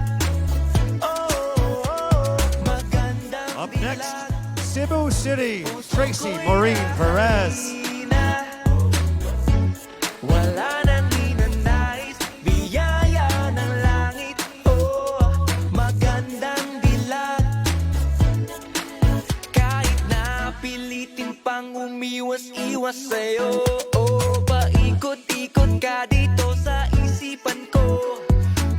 Oh, magandang Up next, Cebu City, Tracy Maureen Perez. Wala nang ninanais, biyaya ng langit. Oh, magandang dilag. Kahit napilitin pang umiwas-iwas sa'yo, oh, paikot-ikot ka dito sa isipan ko.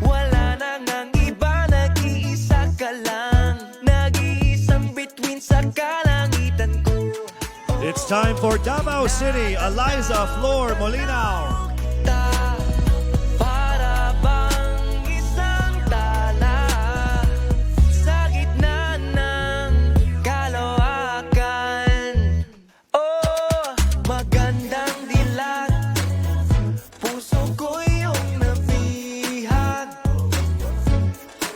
Wala nang ang iba, nag-iisa ka lang. Nag-iisang It's time for Davao City, Eliza Flor Molinao. Para bang isang tala sa gitna ng kalawakan. Oh, magandang dilag, puso ko iyong nabihag.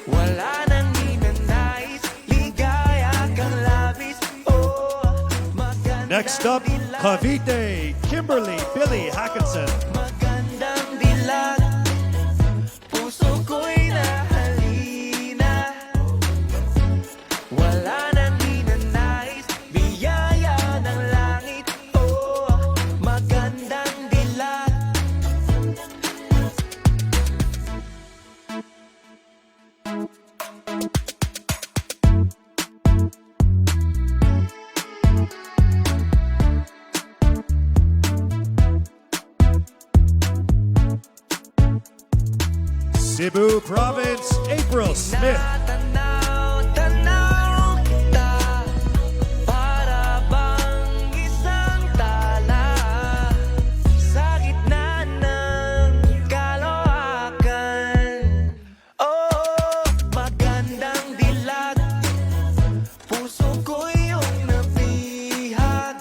Wala nang ninanais, ligaya kang labis. Oh, magandang Next up, Cavite, Kimberly Billy Hackinson. magandang dilag, puso ko'y nahalina. Wala nang ninanais, biyaya ng langit. Oh, magandang dilag. Cebu Province, April Smith. Tanaw kita, para bang isang tala sa gitna ng kalawakan. Oh, magandang dilag, puso ko iyong nabihag.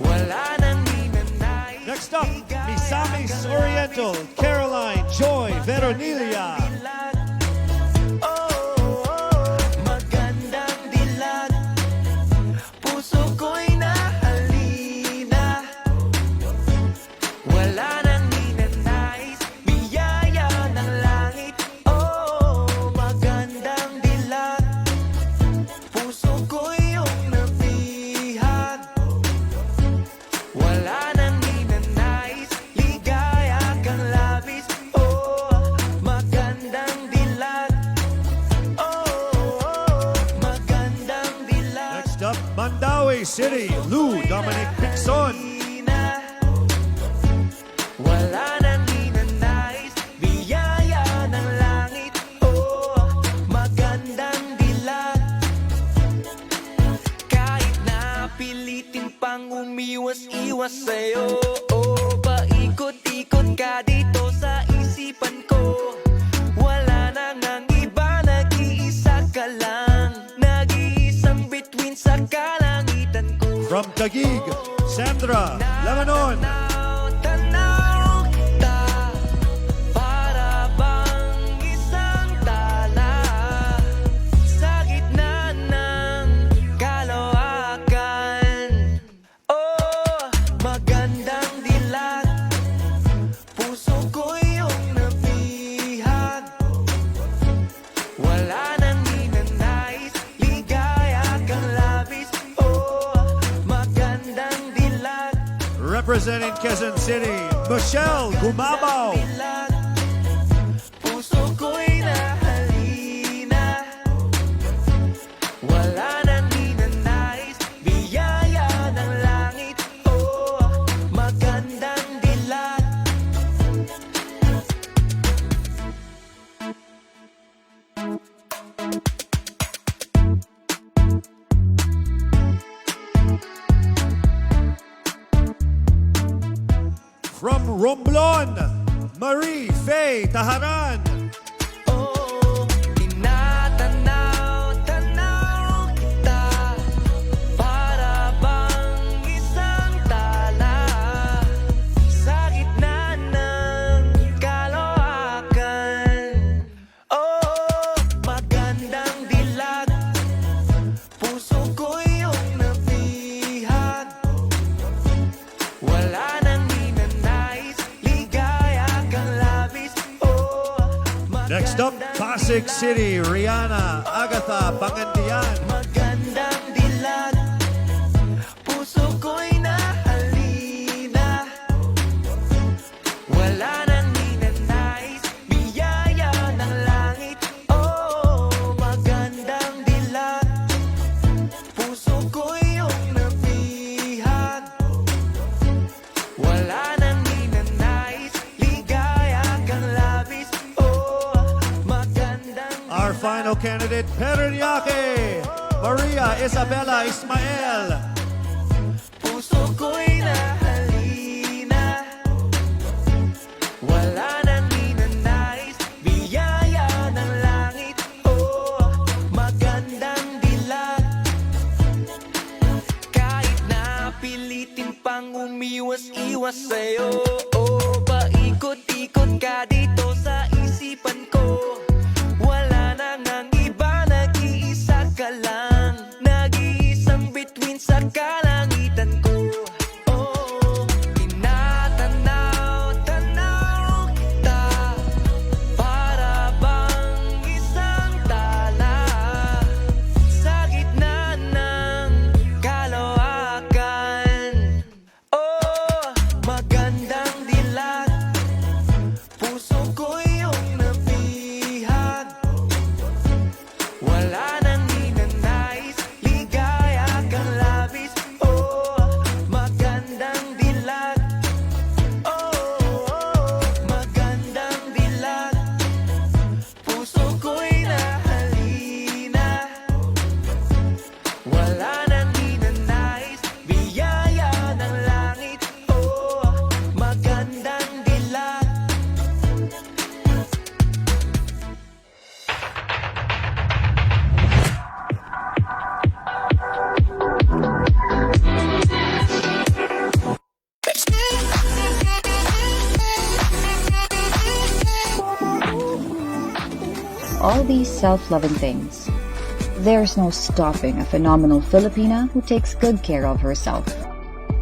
Wala nang ninanais. Next up, Misamis Oriental, Caroline Joy Veronilia. Magandang dilag, puso ko'y nahalina. Wala nang ninanais, biyaya ng langit. Oh, magandang dilag, puso ko'y iyong nabihag. Wala nang ninanais, ligaya kang labis. Oh, magandang dilag. Magandang dilag. Next up, Mandaue City, Lou Dominic Pixon. Wala nang ninanais, biyaya ng langit. Oh, magandang dilag. Kahit na pilitin pang umiwas-iwas sa'yo, oh, paikot-ikot ka dito sa isipan ko. Wala nang ang iba, nag-iisa ka lang. Nag-iisang bituin sa kalangitan ko. From Taguig, Sandra Lebanon. Tanaw kita, para bang isang tala sa gitna ng kalawakan. Oh, magandang dilag, puso ko iyong nabihag. Wala nang ninanais, ligaya kang labis. Oh, magandang dilag. Representing Quezon City, Michelle Gumabaw. Puso ko'y nahalina. Wala nang ninanais, biyaya ng langit. Oh, magandang dilag. From Romblon, Marie Faye Taharan. Tinatanaw kita, para bang isang tala sa gitna ng kalawakan. Oh, magandang dilag, puso ko iyong nabihag. Wala nang ninanais, ligaya kang labis. Oh, Next up, Pasig City, Rihanna Agatha Pangandian. magandang dilag, puso ko'y nahalina. Wala nang ninanais, biyaya ng langit. Oh, magandang dilag, puso ko'y iyong nabihag. Wala nang ninanais, ligaya kang labis. Oh, magandang Our final candidate, Peronyake, Maria Isabella Ismael. all these self-loving things. There's no stopping a phenomenal Filipina who takes good care of herself.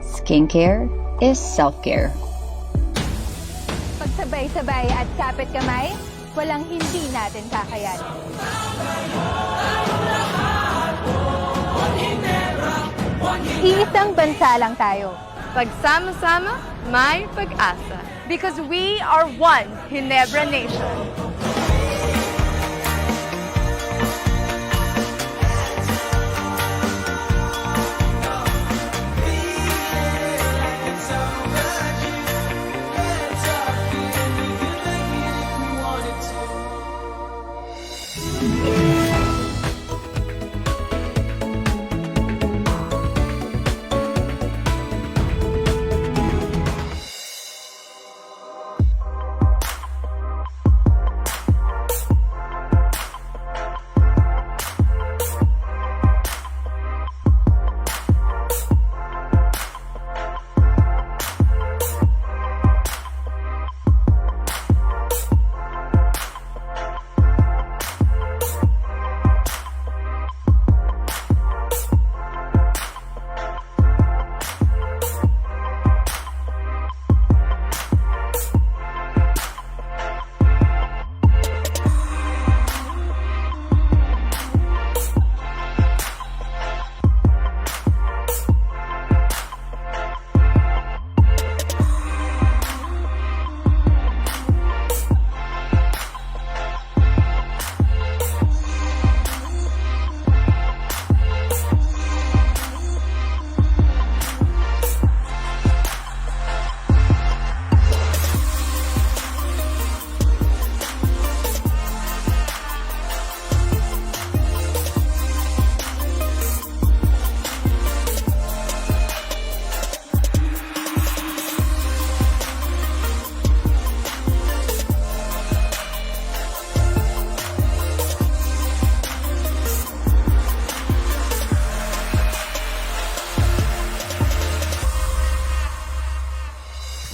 Skincare is self-care. Pagsabay-sabay at kapit kamay, walang hindi natin kakayanin. Iisang bansa lang tayo. Pagsama-sama, may pag-asa. Because we are one Ginebra Nation.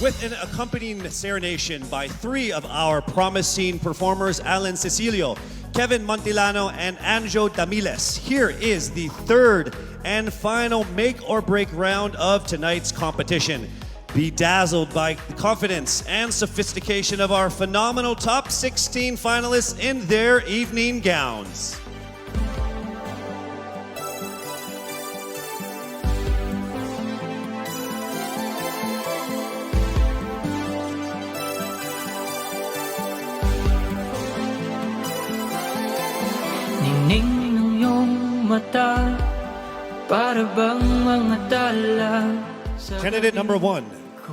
With an accompanying serenation by three of our promising performers, Alan Cecilio, Kevin Montilano, and Anjo Damiles. Here is the third and final make or break round of tonight's competition. Bedazzled by the confidence and sophistication of our phenomenal top 16 finalists in their evening gowns. Ningning ng iyong mata, para bang mga tala. Candidate number 1,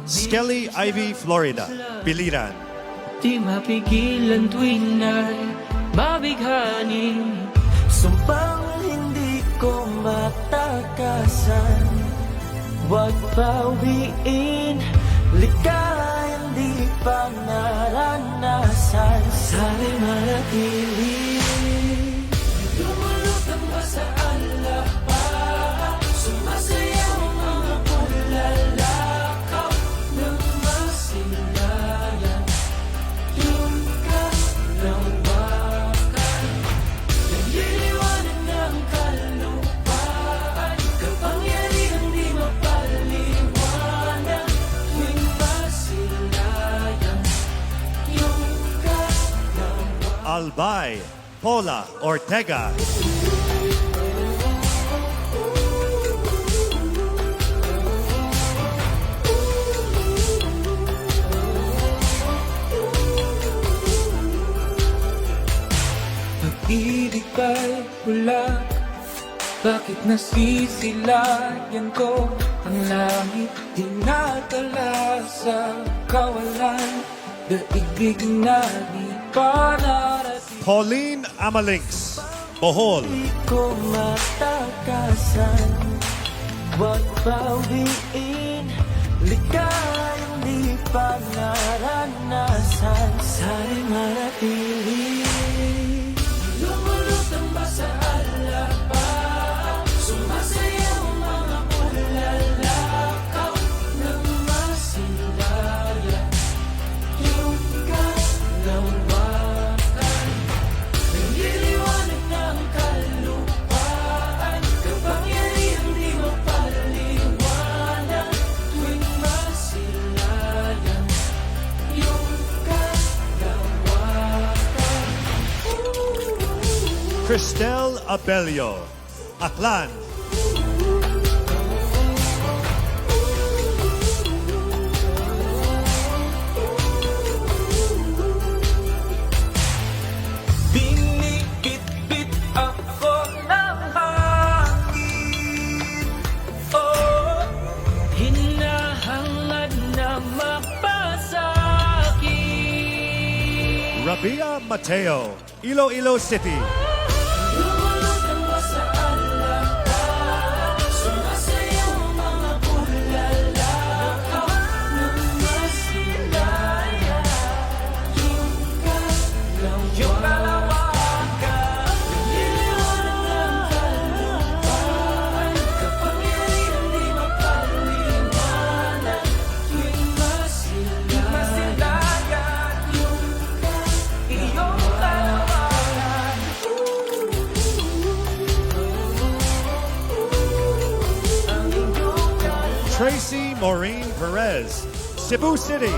Skelly Ivy Florida, Biliran. Di mapigilan tuwing ay mabighani. Sumpang hindi ko matakasan. Huwag bawiin, ligayang di pa naranasan. Sana'y manatili. Lumulutang ba sa alapa? Sumasayaw mga pulalakaw ng masilayan. Yung kalawakan, nagliliwanag ng kalupaan. Kapangyarihan di mapaliwanag. Tuwing masilayan, yung kalawakan. Albay Paula Ortega. Pag-ibig ba'y bulak? Bakit nasisilayan ko ang langit? Dinadala sa kawalan. Daigdig na di pa narating. Pauline Amalinks, Bohol. Di ko matakasan. Huwag bawiin, ligayang di pa naranasan. Sana'y manatili. Lumulutang ba sa alapa? Sumasayaw mga pulalakaw ng masilayan. Yung kalawakan, Cristel Abelio, Aklan. Binikit-bit ako ng hangin. Oh, hinahangad na mapasakit. Rabia Mateo, Iloilo City. Tracy Maureen Perez, Cebu City.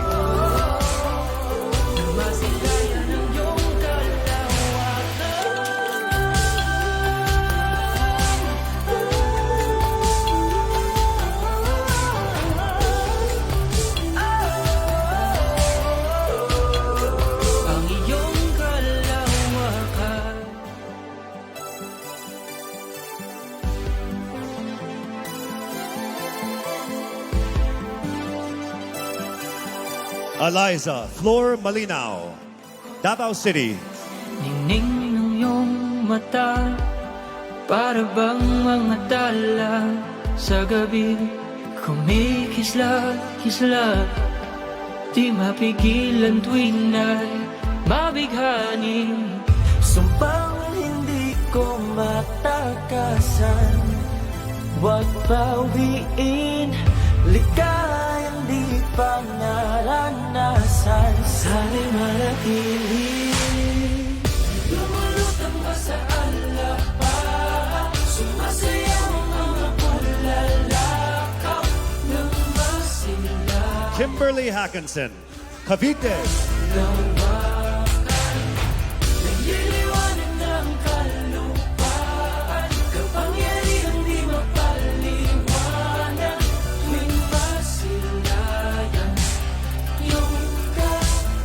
Ang iyong kalawakan. Eliza Flor Malinao, Davao City. Ningning ng iyong mata, para bang mga tala sa gabi. Kumikisla-kisla, di mapigilan tuwing na'y mabighani. Sumpang hindi ko matakasan, huwag bawiin, ligayang di pa naranasan. Sana'y manatili. Lumulutang ba sa alapan, sumasayaw ang mga bulalakaw ng masilaw. Kimberly Hackinson, Cavite. Nagliliwanag ng kalupaan, kapangyarihan di mapaliwanag. Tuwing masilayan, iyong kalawakan.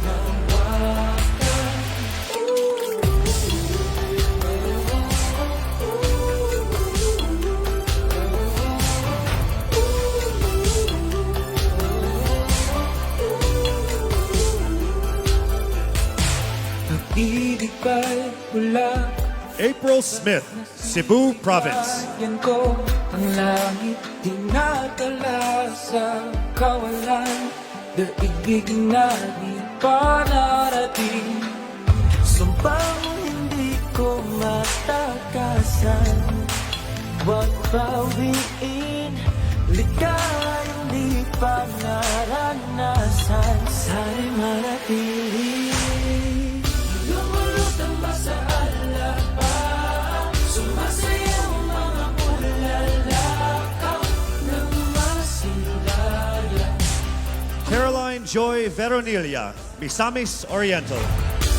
Pag-ibig ba'y wala? April Smith, Cebu Province. Yan ko ang langit, dinadala sa kawalan. Daigdig na di pa narating, sumpang hindi ko matakasan. Huwag bawiin, ligayang di pa naranasan. Sana'y manatili. Lumulutang ba sa alapan, sumasayaw ang mga bulalakaw ng masilayan. Caroline Joy Veronilla, Misamis Oriental.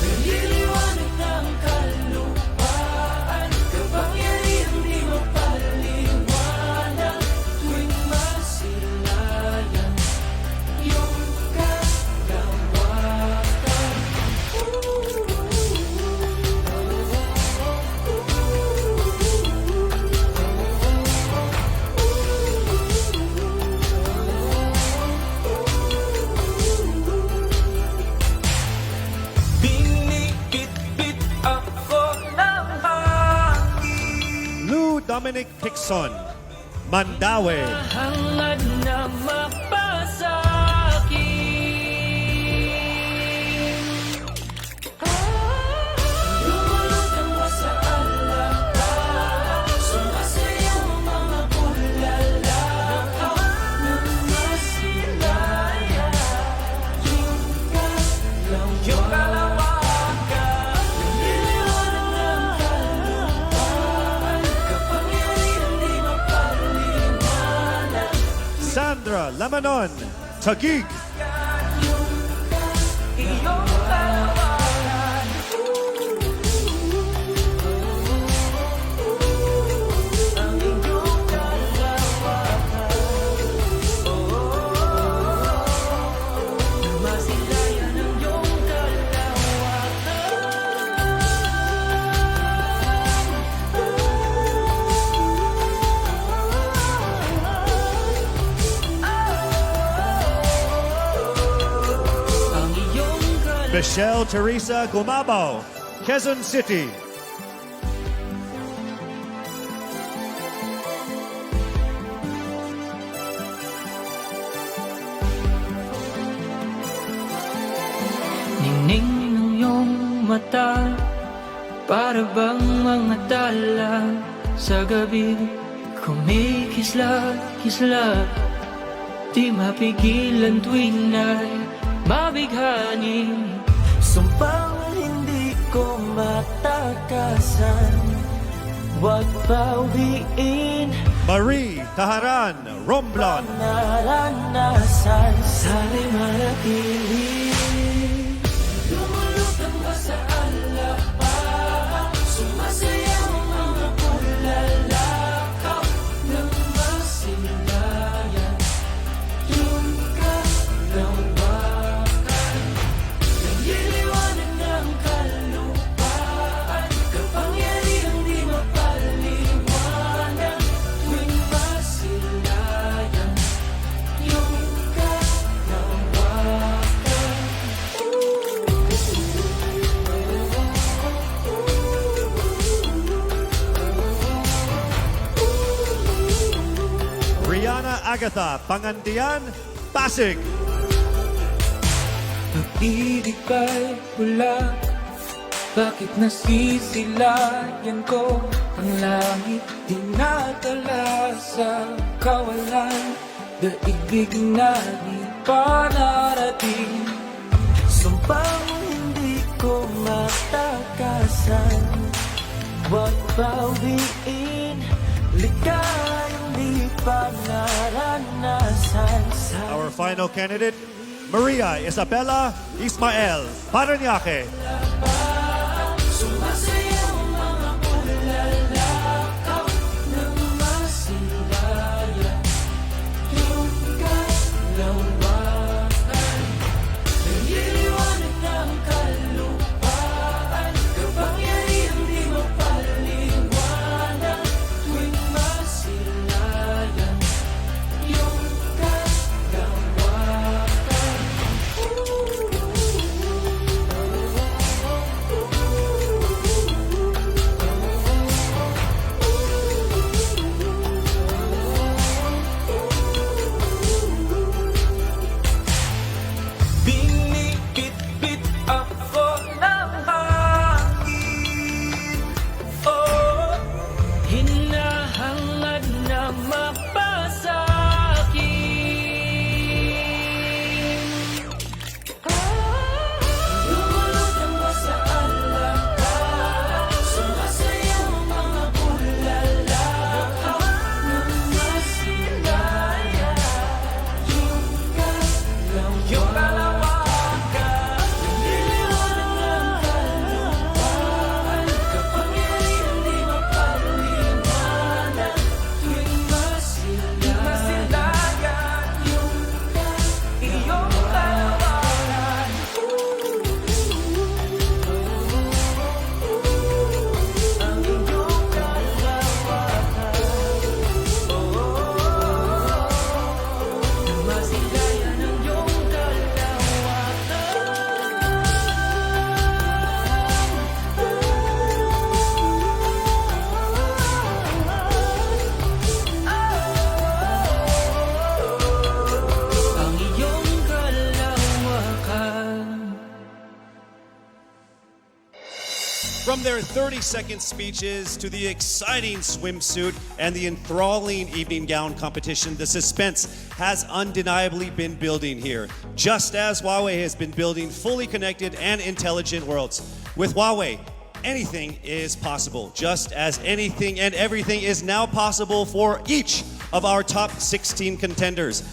Nagliliwanag ng kalupaan, kapangyarihan di mapaliwanag. Tuwing masilayan, iyong kalawakan. Binikit-bit ako ng hangin. Lou Dominic Picson, Mandaue. Hangad na mapasakit. Lumulutang ba sa alapan, sumasayaw ang mga bulalakaw ng masilayan. Yung kalawakan, nagliliwanag ng kalupaan, kapangyarihan di mapaliwanag. Sandra Lamanon, Taguig. Iyong kalawakan. Michelle Teresa Gumabao, Quezon City. Ningning ng iyong mata, para bang mga tala sa gabi. Kumikisla-kisla, di mapigilan tuwing ay mabighani. Sumpang hindi ko matakasan, huwag bawiin. Marie Taharan Romblon, Naranasan, sana'y manatili. Lumulutang ba sa alapa, sumasayaw ang mga pulalakaw ng masilayan. Yung kalawakan, nagliliwanag ng kalupaan, kapangyarihang di mapaliwanag. Tuwing masilayan, yung kalawakan. Rihanna Agatha Pangandian, Pasig. Pag-ibig ba'y pula? Bakit nasisilayan ko ang langit? Dinadala sa kawalan, daigdig na di pa narating. Sumpang hindi ko matakasan, huwag bawiin. Ligayang di pa naranasan. Our final candidate, Maria Isabella Ismael Paranaque. Sumasayaw ang mga pulalakaw ng masilayan. Yung kalawakan, nagliliwanag ng kalupaan, kapangyarihang di mapaliwanag. Tuwing masilayan, yung kalawakan. Binibit-bit ako ng hangin. Oh, hinahangad na mapasakin. Lumulutang ba sa alapa, sumasayaw ang mga pulalakaw ng masilayan. Yung kalawakan, nagliliwanag ng kalupaan, kapangyarihang di mapaliwanag. Tuwing masilayan, yung iyong kalawakan. Ang iyong kalawakan. Masilayan ang iyong ang iyong kalawakan. From their 30-second speeches to the exciting swimsuit and the enthralling evening gown competition, the suspense has undeniably been building here, just as Huawei has been building fully connected and intelligent worlds. With Huawei, anything is possible, just as anything and everything is now possible for each of our top 16 contenders.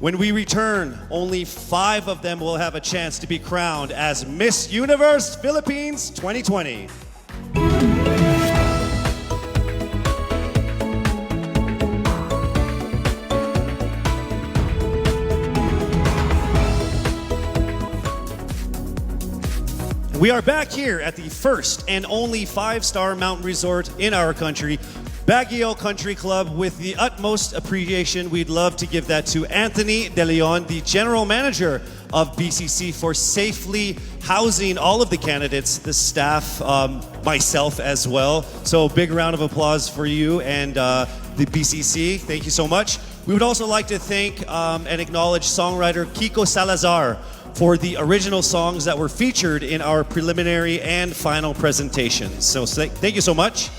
When we return, only 5 of them will have a chance to be crowned as Miss Universe Philippines 2020. We are back here at the first and only 5-star mountain resort in our country, Baguio Country Club. With the utmost appreciation, we'd love to give that to Anthony De Leon, the General Manager of BCC, for safely housing all of the candidates, the staff, myself as well. So big round of applause for you and the BCC. Thank you so much. We would also like to thank and acknowledge songwriter Kiko Salazar for the original songs that were featured in our preliminary and final presentations. So thank you so much.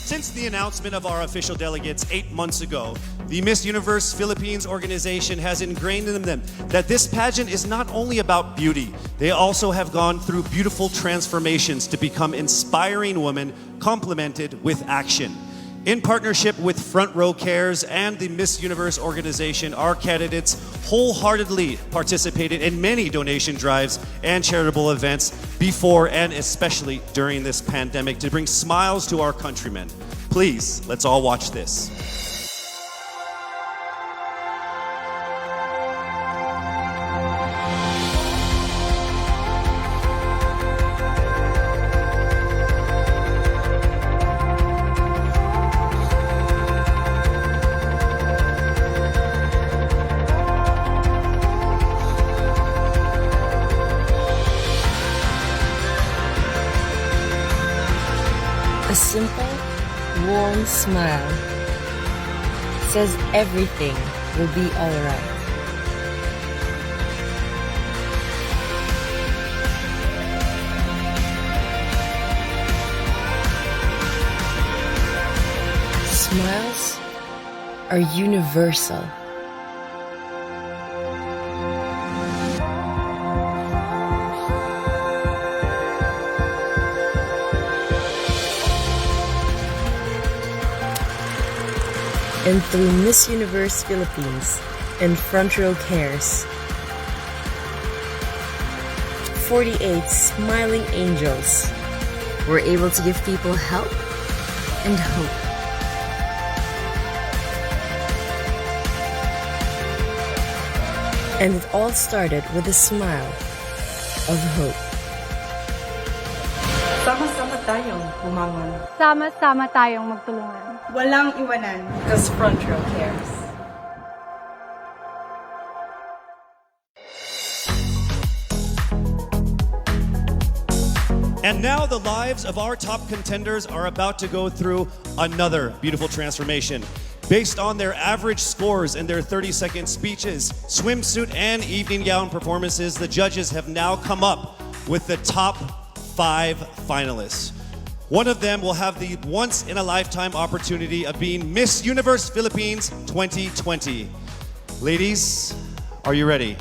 Since the announcement of our official delegates 8 months ago, the Miss Universe Philippines organization has ingrained in them that this pageant is not only about beauty. They also have gone through beautiful transformations to become inspiring women complemented with action. In partnership with Front Row Cares and the Miss Universe organization, our candidates wholeheartedly participated in many donation drives and charitable events before and especially during this pandemic to bring smiles to our countrymen. Please, let's all watch this. A simple, warm smile says everything will be alright. Smiles are universal. And through Miss Universe Philippines and Front Row Cares, 48 smiling angels were able to give people help and hope. And it all started with a smile of hope. Sama-sama tayong bumangon. Sama-sama tayong magtulungan. Walang iwanan. Because Front Row Cares. And now the lives of our top contenders are about to go through another beautiful transformation. Based on their average scores and their 30-second speeches, swimsuit and evening gown performances, the judges have now come up with the top 5 finalists. One of them will have the once-in-a-lifetime opportunity of being Miss Universe Philippines 2020. Ladies, are you ready?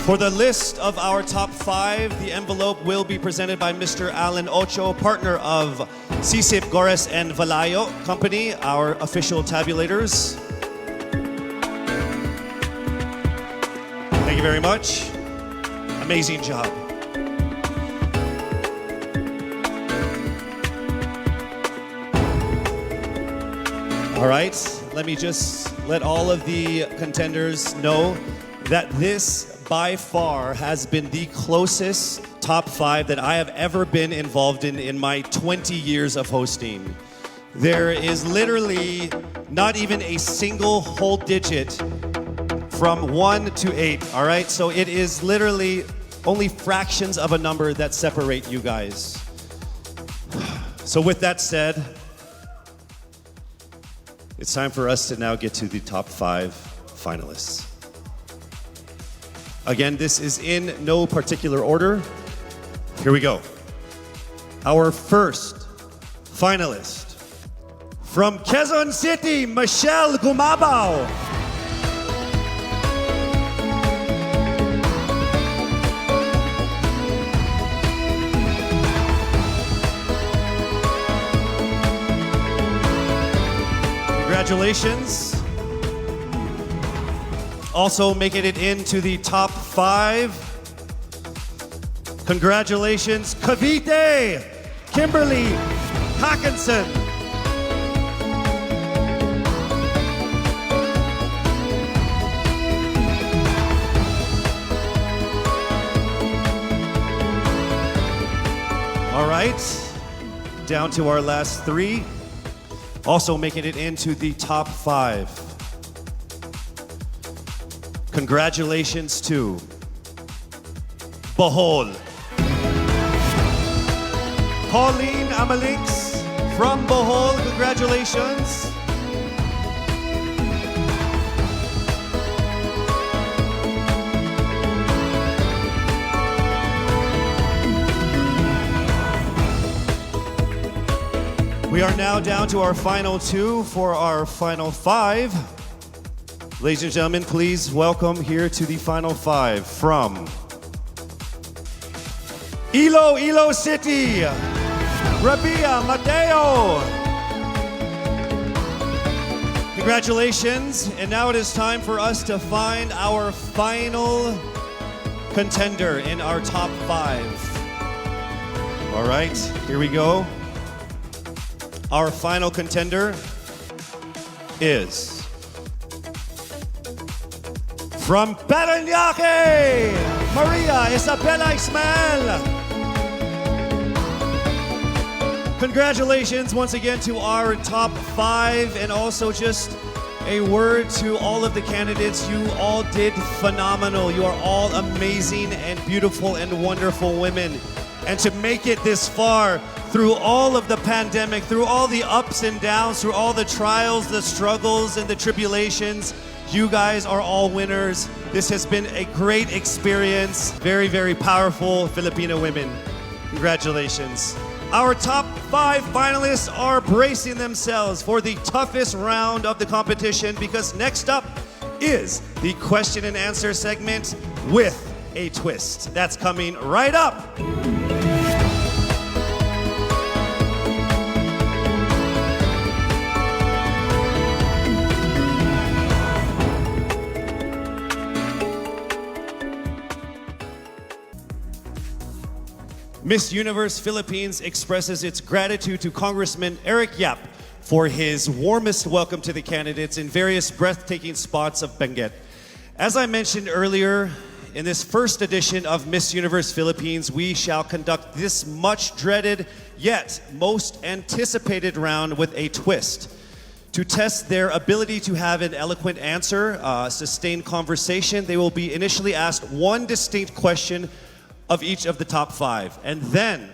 For the list of our top 5, the envelope will be presented by Mr. Alan Ocho, partner of Sisip Gores and Valayo Company, our official tabulators. Thank you very much. Amazing job. All right, let me just let all of the contenders know that this by far has been the closest top 5 that I have ever been involved in my 20 years of hosting. There is literally not even a single whole digit from 1 to 8, all right? So it is literally only fractions of a number that separate you guys. So with that said, it's time for us to now get to the top 5 finalists. Again, this is in no particular order. Here we go. Our first finalist from Quezon City, Michelle Gumabao. Congratulations. Also making it into the top 5. Congratulations, Cavite, Kimberly Hackinson. All right. down to our last three. Also making it into the top five. Congratulations to Bohol. Pauline Amalix from Bohol, congratulations. We are now down to our final two for our final five. Ladies and gentlemen, please welcome here to the final five from Iloilo City, Rabia Mateo. Congratulations. And now it is time for us to find our final contender in our top five. All right, here we go. Our final contender is from Parañaque, Maria Isabella Ismael. Congratulations once again to our top five, and also just a word to all of the candidates. You all did phenomenal. You are all amazing and beautiful and wonderful women. And to make it this far, through all of the pandemic, through all the ups and downs, through all the trials, the struggles, and the tribulations, you guys are all winners. This has been a great experience. Very, very powerful Filipino women. Congratulations. Our top five finalists are bracing themselves for the toughest round of the competition, because next up is the question and answer segment with a twist. That's coming right up. Miss Universe Philippines expresses its gratitude to Congressman Eric Yap for his warmest welcome to the candidates in various breathtaking spots of Benguet. As I mentioned earlier, in this first edition of Miss Universe Philippines, we shall conduct this much dreaded yet most anticipated round with a twist. To test their ability to have an eloquent answer, sustained conversation, they will be initially asked one distinct question of each of the top five. And then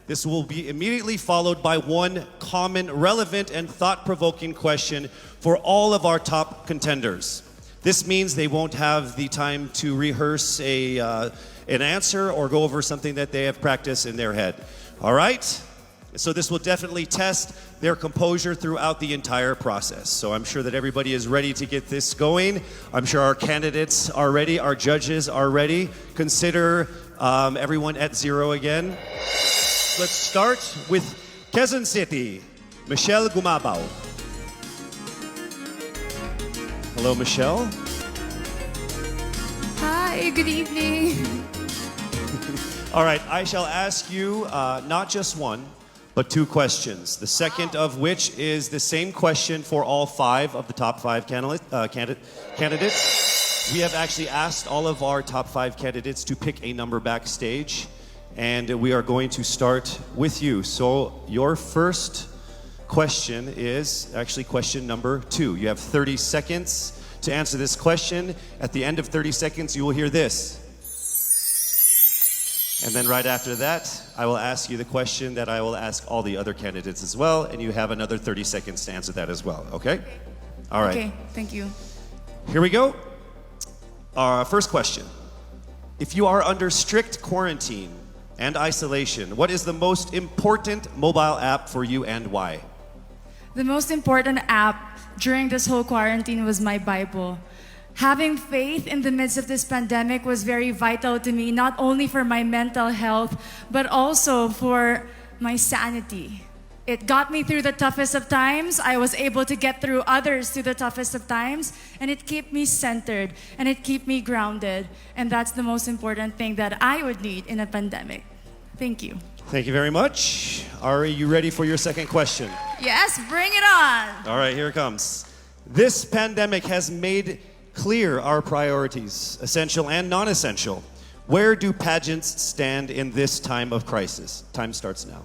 this will be immediately followed by one common, relevant, and thought-provoking question for all of our top contenders. This means they won't have the time to rehearse an answer or go over something that they have practiced in their head. All right? So this will definitely test their composure throughout the entire process. So I'm sure that everybody is ready to get this going. I'm sure our candidates are ready, our judges are ready. Consider everyone at zero again. Let's start with Quezon City, Michelle Gumabao. Hello, Michelle. Hi, good evening. All right, I shall ask you not just one, but two questions. The second of which is the same question for all five of the top five candidates. We have actually asked all of our top five candidates to pick a number backstage, and we are going to start with you. So your first question is actually question number 2. You have 30 seconds to answer this question. At the end of 30 seconds, you will hear this. And then right after that, I will ask you the question that I will ask all the other candidates as well, and you have another 30 seconds to answer that as well, okay? All right. Okay, thank you. Here we go. Our first question. If you are under strict quarantine and isolation, what is the most important mobile app for you and why? The most important app during this whole quarantine was my Bible. Having faith in the midst of this pandemic was very vital to me, not only for my mental health, but also for my sanity. It got me through the toughest of times. I was able to get through others through the toughest of times, and it kept me centered and it kept me grounded. And that's the most important thing that I would need in a pandemic. Thank you. Thank you very much. Are you ready for your second question? Yes, bring it on. All right, here it comes. This pandemic has made clear our priorities, essential and non-essential. Where do pageants stand in this time of crisis? Time starts now.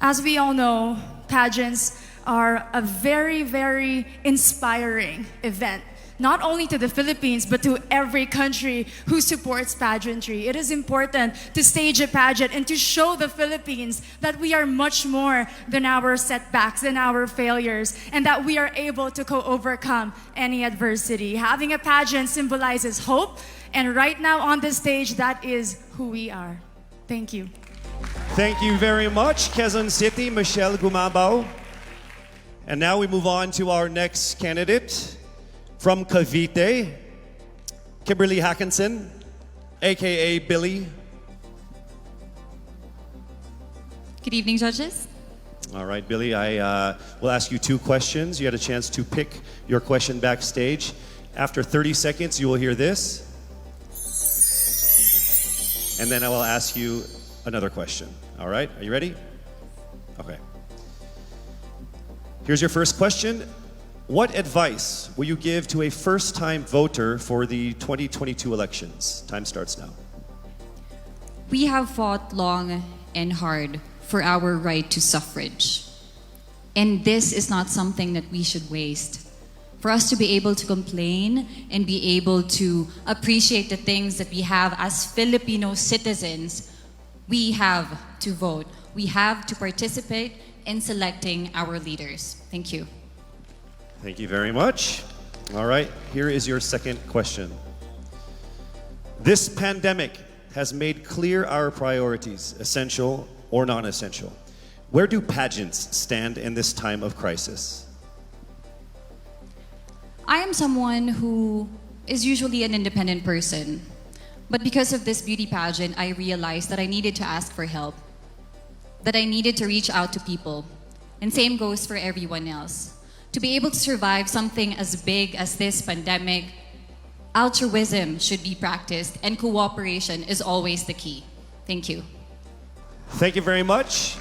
As we all know, pageants are a very, very inspiring event, not only to the Philippines, but to every country who supports pageantry. It is important to stage a pageant and to show the Philippines that we are much more than our setbacks, than our failures, and that we are able to overcome any adversity. Having a pageant symbolizes hope, and right now on the stage, that is who we are. Thank you. Thank you very much, Quezon City, Michelle Gumabao. And now we move on to our next candidate from Cavite, Kimberly Hackinson, aka Billy. Good evening, judges. All right, Billy, I will ask you 2 questions. You had a chance to pick your question backstage. After 30 seconds, you will hear this. And then I will ask you another question. All right, are you ready? Okay. Here's your first question. What advice will you give to a first-time voter for the 2022 elections? Time starts now. We have fought long and hard for our right to suffrage. And this is not something that we should waste. For us to be able to complain and be able to appreciate the things that we have as Filipino citizens, we have to vote. We have to participate in selecting our leaders. Thank you. Thank you very much. All right, here is your second question. This pandemic has made clear our priorities, essential or non-essential. Where do pageants stand in this time of crisis? I am someone who is usually an independent person. But because of this beauty pageant, I realized that I needed to ask for help, that I needed to reach out to people. And same goes for everyone else. To be able to survive something as big as this pandemic, altruism should be practiced and cooperation is always the key. Thank you. Thank you very much.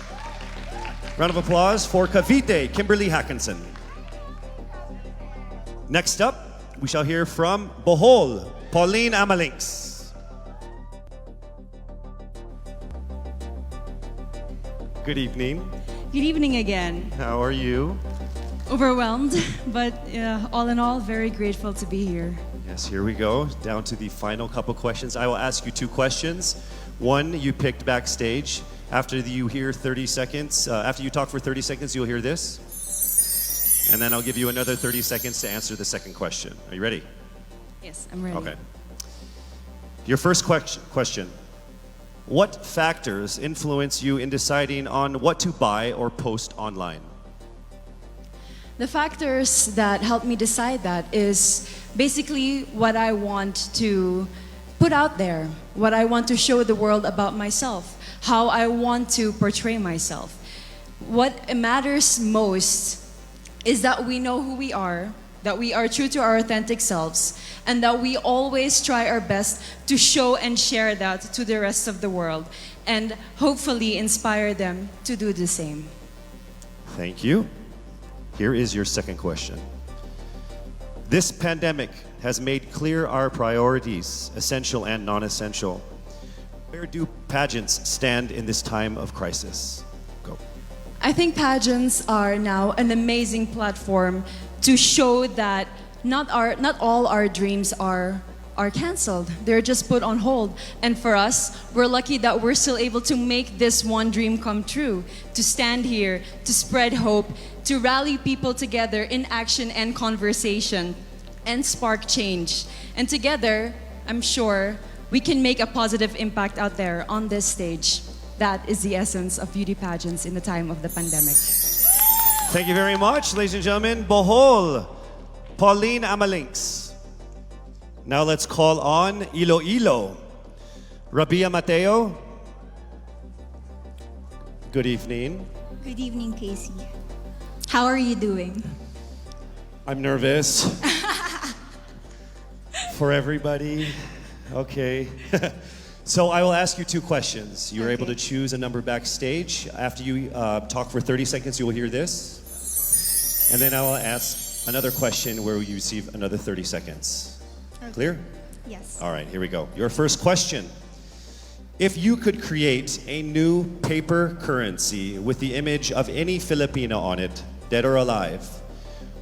Round of applause for Cavite, Kimberly Hackinson. Next up, we shall hear from Bohol, Pauline Amalinks. Good evening. Good evening again. How are you? Overwhelmed, but all in all, very grateful to be here. Yes, here we go. Down to the final couple questions. I will ask you 2 questions. One you picked backstage. After you hear 30 seconds, after you talk for 30 seconds, you'll hear this. And then I'll give you another 30 seconds to answer the second question. Are you ready? Yes, I'm ready. Okay. Your first question. What factors influence you in deciding on what to buy or post online? The factors that help me decide that is basically what I want to put out there, what I want to show the world about myself, how I want to portray myself. What matters most is that we know who we are, that we are true to our authentic selves, and that we always try our best to show and share that to the rest of the world, and hopefully inspire them to do the same. Thank you. Here is your second question. This pandemic has made clear our priorities, essential and non-essential. Where do pageants stand in this time of crisis? Go. I think pageants are now an amazing platform to show that not all our dreams are canceled. They're just put on hold. And for us, we're lucky that we're still able to make this one dream come true, to stand here, to spread hope, to rally people together in action and conversation, and spark change. And together, I'm sure, we can make a positive impact out there on this stage. That is the essence of beauty pageants in the time of the pandemic. Thank you very much, ladies and gentlemen. Bohol, Pauline Amalinks. Now let's call on Iloilo, Rabia Mateo. Good evening. Good evening, Casey. How are you doing? I'm nervous. For everybody. Okay. So I will ask you 2 questions. You're able to choose a number backstage. After you talk for 30 seconds, you will hear this. And then I will ask another question where you receive another 30 seconds. Okay. Clear? Yes. All right, here we go. Your first question. If you could create a new paper currency with the image of any Filipino on it, dead or alive,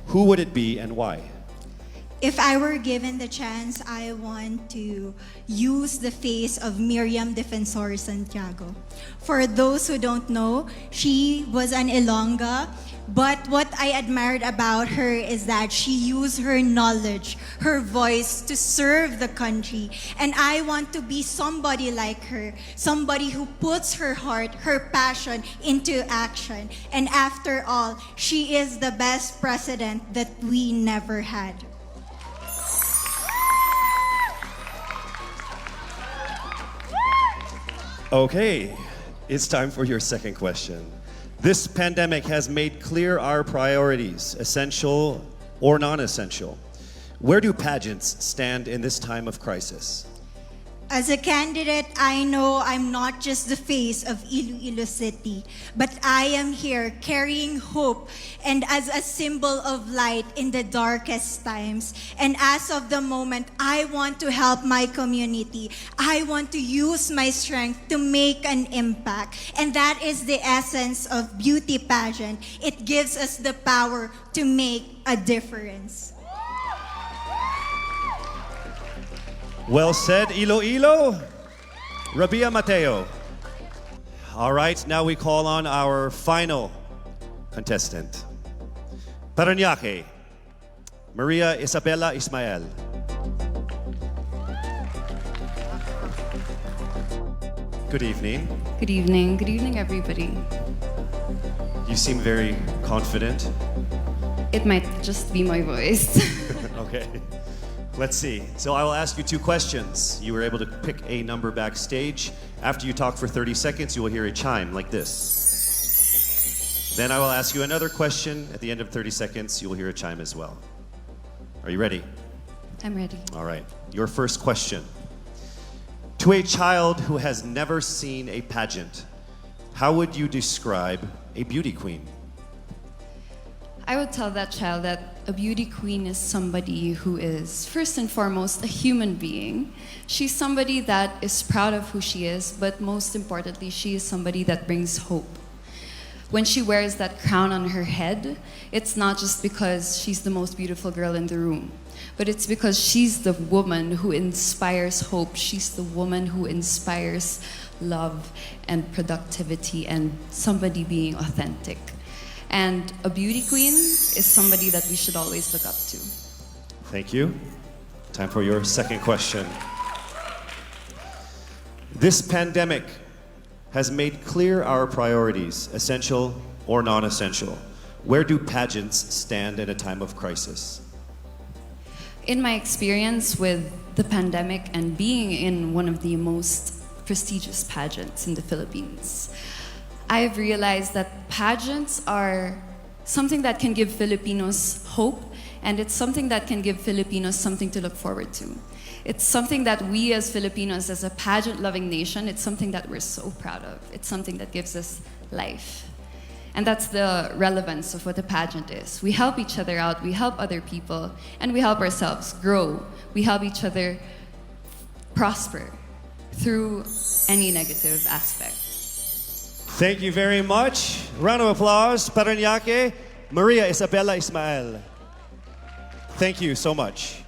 who would it be and why? If I were given the chance, I want to use the face of Miriam Defensor Santiago. For those who don't know, she was an Ilongga, but what I admired about her is that she used her knowledge, her voice to serve the country. And I want to be somebody like her, somebody who puts her heart, her passion into action. And after all, she is the best president that we never had. Okay, it's time for your second question. This pandemic has made clear our priorities, essential or non-essential. Where do pageants stand in this time of crisis? As a candidate, I know I'm not just the face of Iloilo City, but I am here carrying hope and as a symbol of light in the darkest times. And as of the moment, I want to help my community. I want to use my strength to make an impact. And that is the essence of beauty pageant. It gives us the power to make a difference. Well said, Iloilo. Rabia Mateo. All right, now we call on our final contestant. Parañaque, Maria Isabella Ismael. Good evening. Good evening. Good evening, everybody. You seem very confident. It might just be my voice. Okay. Let's see. So I will ask you two questions. You were able to pick a number backstage. After you talk for 30 seconds, you will hear a chime like this. Then I will ask you another question. At the end of 30 seconds, you will hear a chime as well. Are you ready? I'm ready. All right. Your first question. To a child who has never seen a pageant, how would you describe a beauty queen? I would tell that child that a beauty queen is somebody who is, first and foremost, a human being. She's somebody that is proud of who she is, but most importantly, she is somebody that brings hope. When she wears that crown on her head, it's not just because she's the most beautiful girl in the room, but it's because she's the woman who inspires hope. She's the woman who inspires love and productivity and somebody being authentic. And a beauty queen is somebody that we should always look up to. Thank you. Time for your second question. This pandemic has made clear our priorities, essential or non-essential. Where do pageants stand in a time of crisis? In my experience with the pandemic and being in one of the most prestigious pageants in the Philippines, I've realized that pageants are something that can give Filipinos hope, and it's something that can give Filipinos something to look forward to. It's something that we as Filipinos, as a pageant-loving nation, it's something that we're so proud of. It's something that gives us life. And that's the relevance of what a pageant is. We help each other out, we help other people, and we help ourselves grow. We help each other prosper through any negative aspect. Thank you very much. Round of applause, Parañaque, Maria Isabella Ismael. Thank you so much.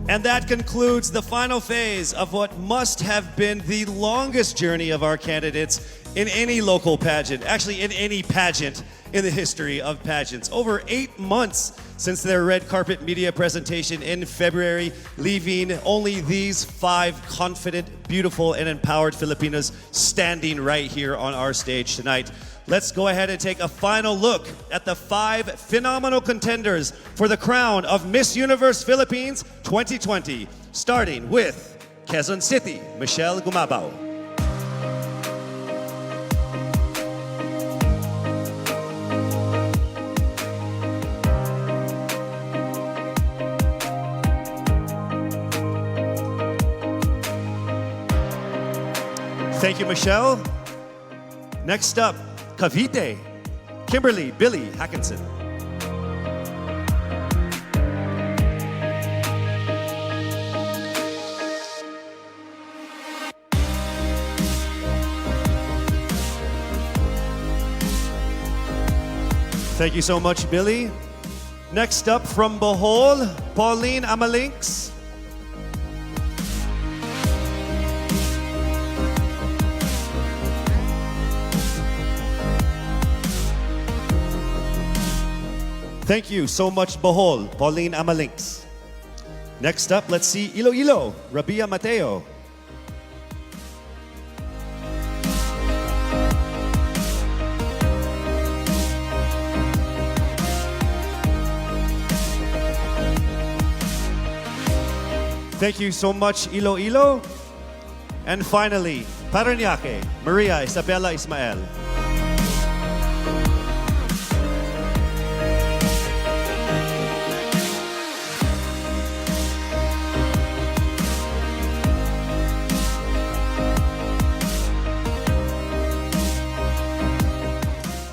And that concludes the final phase of what must have been the longest journey of our candidates in any local pageant, actually in any pageant in the history of pageants. Over 8 months since their red carpet media presentation in February, leaving only these 5 confident, beautiful, and empowered Filipinos standing right here on our stage tonight. Let's go ahead and take a final look at the 5 phenomenal contenders for the crown of Miss Universe Philippines 2020, starting with Quezon City, Michelle Gumabao. Thank you, Michelle. Next up, Cavite, Kimberly Billy Hackinson. Thank you so much, Billy. Next up from Bohol, Pauline Amalinks. Thank you so much, Bohol, Pauline Amalinks. Next up, let's see Iloilo, Rabia Mateo. Thank you so much, Iloilo. And finally, Parañaque, Maria Isabella Ismael.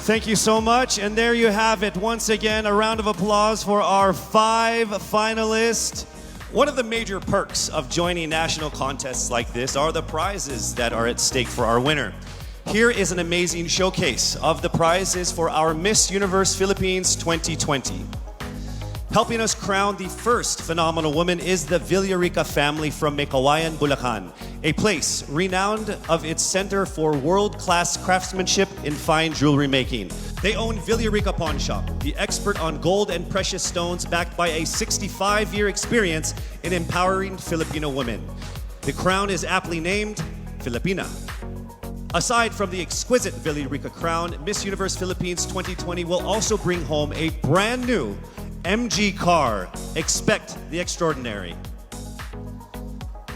Thank you so much. And there you have it. Once again, a round of applause for our 5 finalists. One of the major perks of joining national contests like this are the prizes that are at stake for our winner. Here is an amazing showcase of the prizes for our Miss Universe Philippines 2020. Helping us crown the first phenomenal woman is the Villarica family from Mekawayan, Bulacan, a place renowned of its center for world-class craftsmanship in fine jewelry making. They own Villarica Pawn Shop, the expert on gold and precious stones backed by a 65-year experience in empowering Filipino women. The crown is aptly named Filipina. Aside from the exquisite Villarica crown, Miss Universe Philippines 2020 will also bring home a brand new MG car. Expect the extraordinary.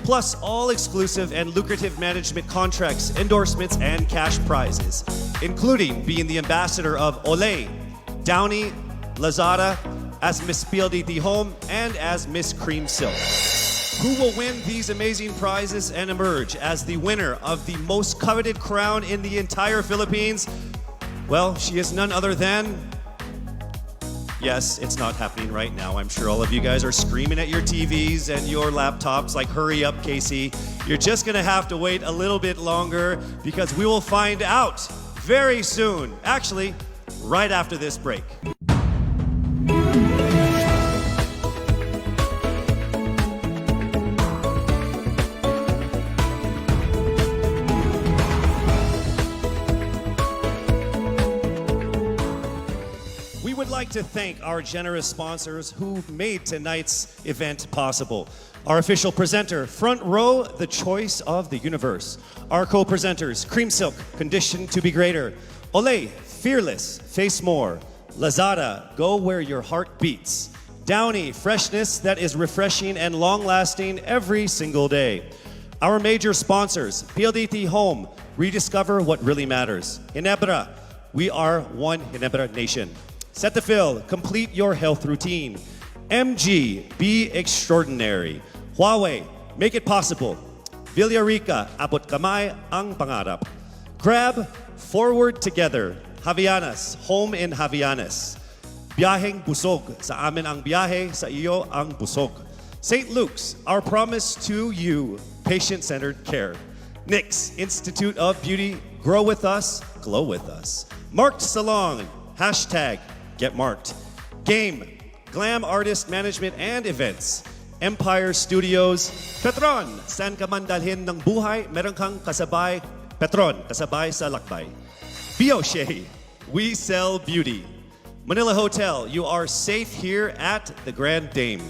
Plus all exclusive and lucrative management contracts, endorsements, and cash prizes, including being the ambassador of Olay, Downy, Lazada, as Miss PLDT Home, and as Miss Cream Silk. Who will win these amazing prizes and emerge as the winner of the most coveted crown in the entire Philippines? Well, she is none other than... Yes, it's not happening right now. I'm sure all of you guys are screaming at your TVs and your laptops like, hurry up, Casey. You're just gonna have to wait a little bit longer because we will find out very soon. Actually, right after this break. We would like to thank our generous sponsors who made tonight's event possible. Our official presenter, Front Row, the choice of the universe. Our co-presenters, Cream Silk, Conditioned to be Greater. Olay, Fearless, Face More. Lazada, Go Where Your Heart Beats. Downy, Freshness that is refreshing and long-lasting every single day. Our major sponsors, PLDT Home, Rediscover What Really Matters. Ginebra, we are one Ginebra nation. Cetaphil, complete your health routine. MG, be extraordinary. Huawei, make it possible. Villarica, abot kamay ang pangarap. Grab, forward together. Javianas, home in Javianas. Biyaheng busog, sa amin ang biyahe, sa iyo ang busog. St. Luke's, our promise to you, patient-centered care. NYX, Institute of Beauty, grow with us, glow with us. Marked Salon, hashtag, get marked. Game, Glam Artist Management and Events. Empire Studios. Petron, saan ka man dalhin ng buhay, meron kang kasabay. Petron, kasabay sa lakbay. Bioshea, we sell beauty. Manila Hotel, you are safe here at the Grand Dame.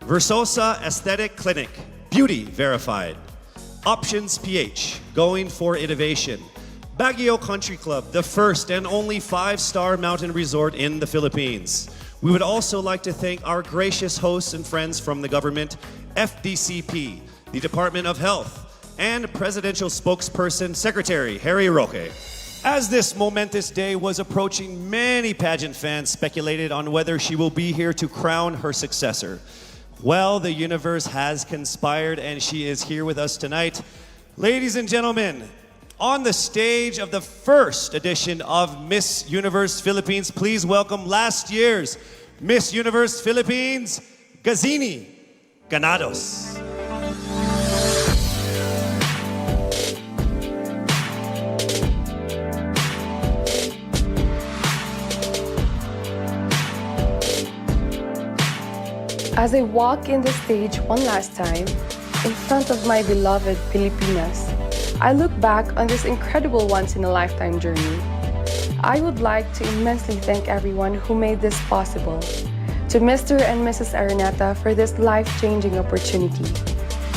Versosa Aesthetic Clinic, beauty verified. Options PH, going for innovation. Baguio Country Club, the first and only 5-star mountain resort in the Philippines. We would also like to thank our gracious hosts and friends from the government, FDCP, the Department of Health, and Presidential Spokesperson Secretary Harry Roque. As this momentous day was approaching, many pageant fans speculated on whether she will be here to crown her successor. Well, the universe has conspired and she is here with us tonight. Ladies and gentlemen, on the stage of the first edition of Miss Universe Philippines, please welcome last year's Miss Universe Philippines, Gazini Ganados. As I walk in the stage one last time, in front of my beloved Filipinas, I look back on this incredible once-in-a-lifetime journey. I would like to immensely thank everyone who made this possible. To Mr. and Mrs. Araneta for this life-changing opportunity.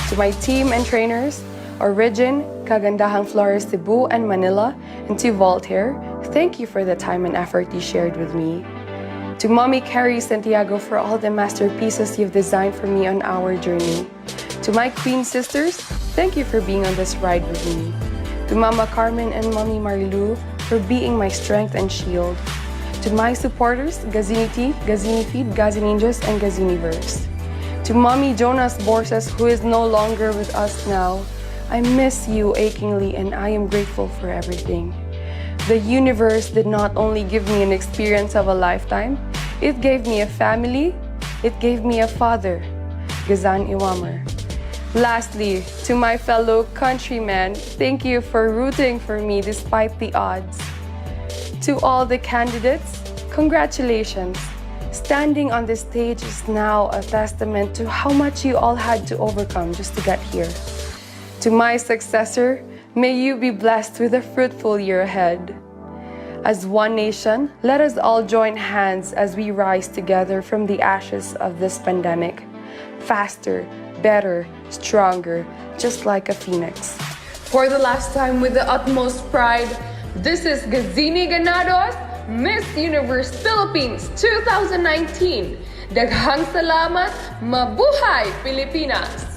To my team and trainers, Origin, Kagandahang Flores Cebu and Manila, and to Voltaire, thank you for the time and effort you shared with me. To Mommy Carrie Santiago for all the masterpieces you've designed for me on our journey. To my Queen sisters, thank you for being on this ride with me. To Mama Carmen and Mommy Marilu for being my strength and shield. To my supporters, Gazini Tea, Gazini Feed, Gazininjas, and Gaziniverse. To Mommy Jonas Borses, who is no longer with us now, I miss you achingly and I am grateful for everything. The universe did not only give me an experience of a lifetime, it gave me a family, it gave me a father, Gazan Iwamer. Lastly, to my fellow countrymen, thank you for rooting for me despite the odds. To all the candidates, congratulations. Standing on this stage is now a testament to how much you all had to overcome just to get here. To my successor, may you be blessed with a fruitful year ahead. As one nation, let us all join hands as we rise together from the ashes of this pandemic. Faster, better, stronger, just like a phoenix. For the last time, with the utmost pride, this is Gazini Ganados, Miss Universe Philippines 2019. Daghang salamat, mabuhay Pilipinas!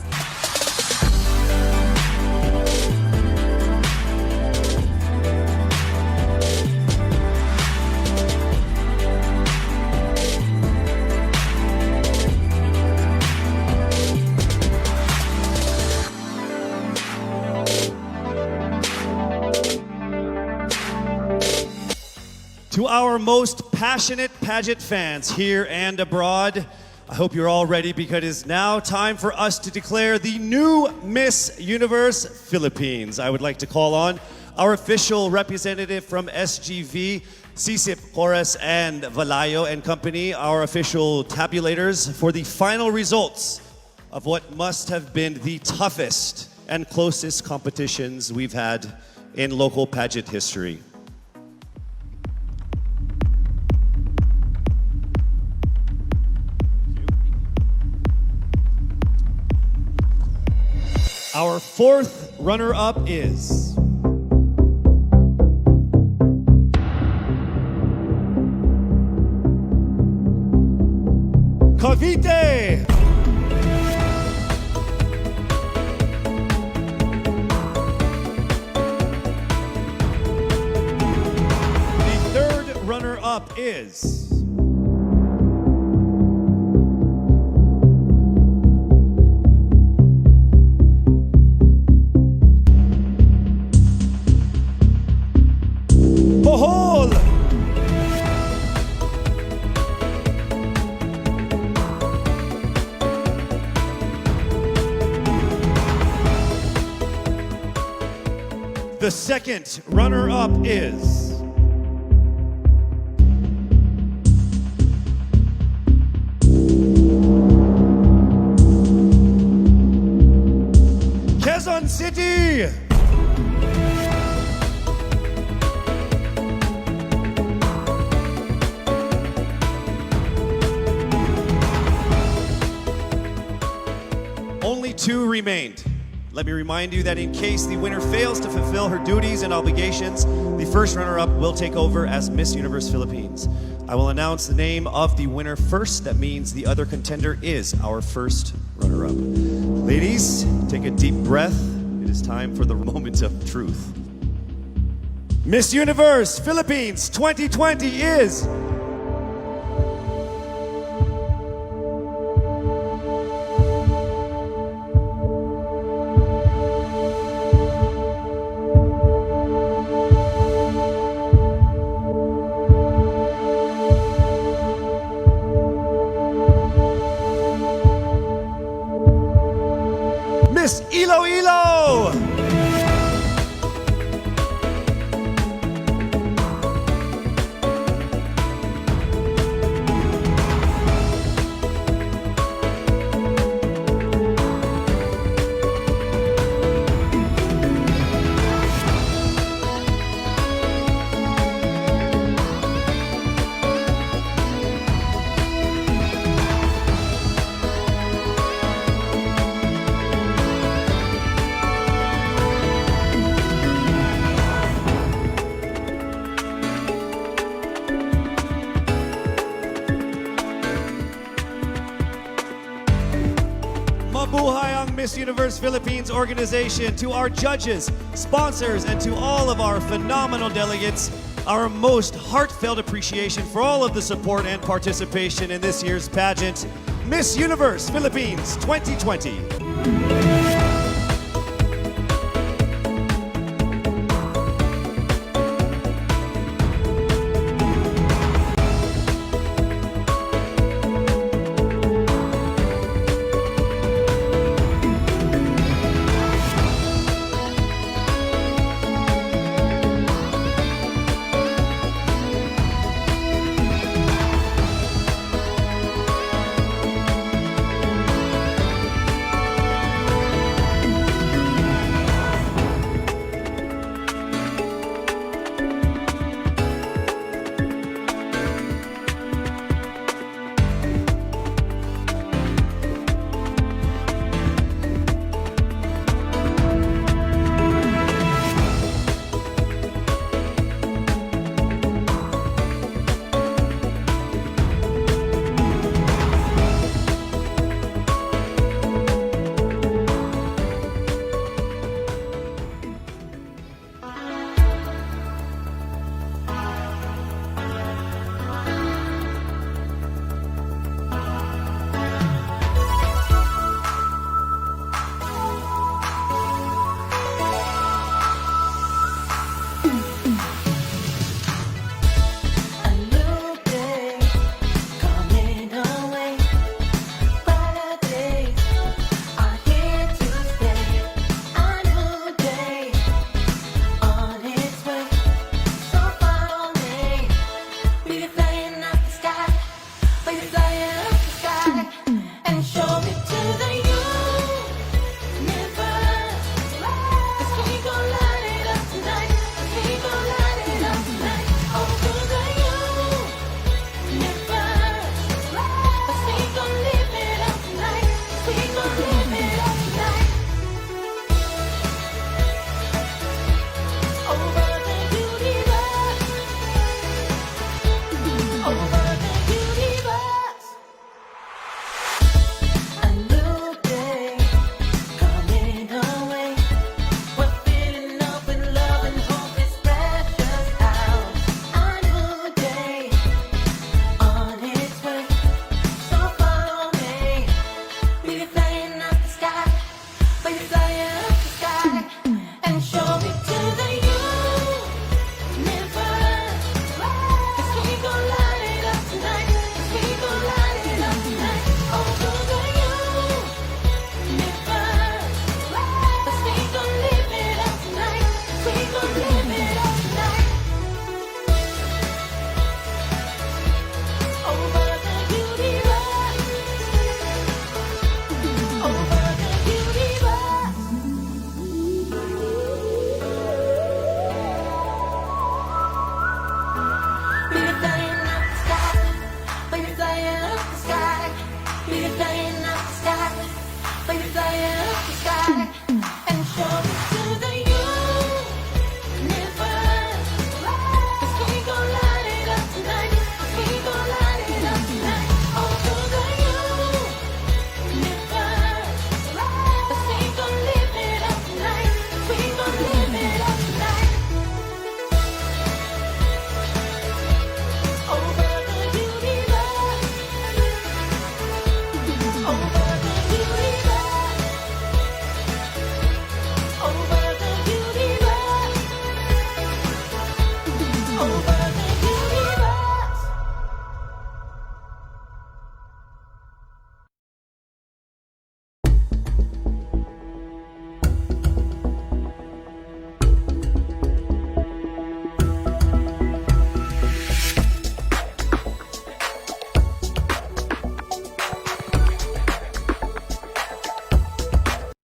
To our most passionate pageant fans here and abroad, I hope you're all ready because it is now time for us to declare the new Miss Universe Philippines. I would like to call on our official representative from SGV, Sisip, Horace, and Valayo and Company, our official tabulators for the final results of what must have been the toughest and closest competitions we've had in local pageant history. Our fourth runner-up is Cavite. The third runner-up is Bohol! The second runner-up is Quezon City! Only two remained. Let me remind you that in case the winner fails to fulfill her duties and obligations, the first runner-up will take over as Miss Universe Philippines. I will announce the name of the winner first. That means the other contender is our first runner-up. Ladies, take a deep breath. It is time for the moment of truth. Miss Universe Philippines 2020 is Miss Iloilo! Miss Universe Philippines organization, to our judges, sponsors, and to all of our phenomenal delegates, our most heartfelt appreciation for all of the support and participation in this year's pageant, Miss Universe Philippines 2020.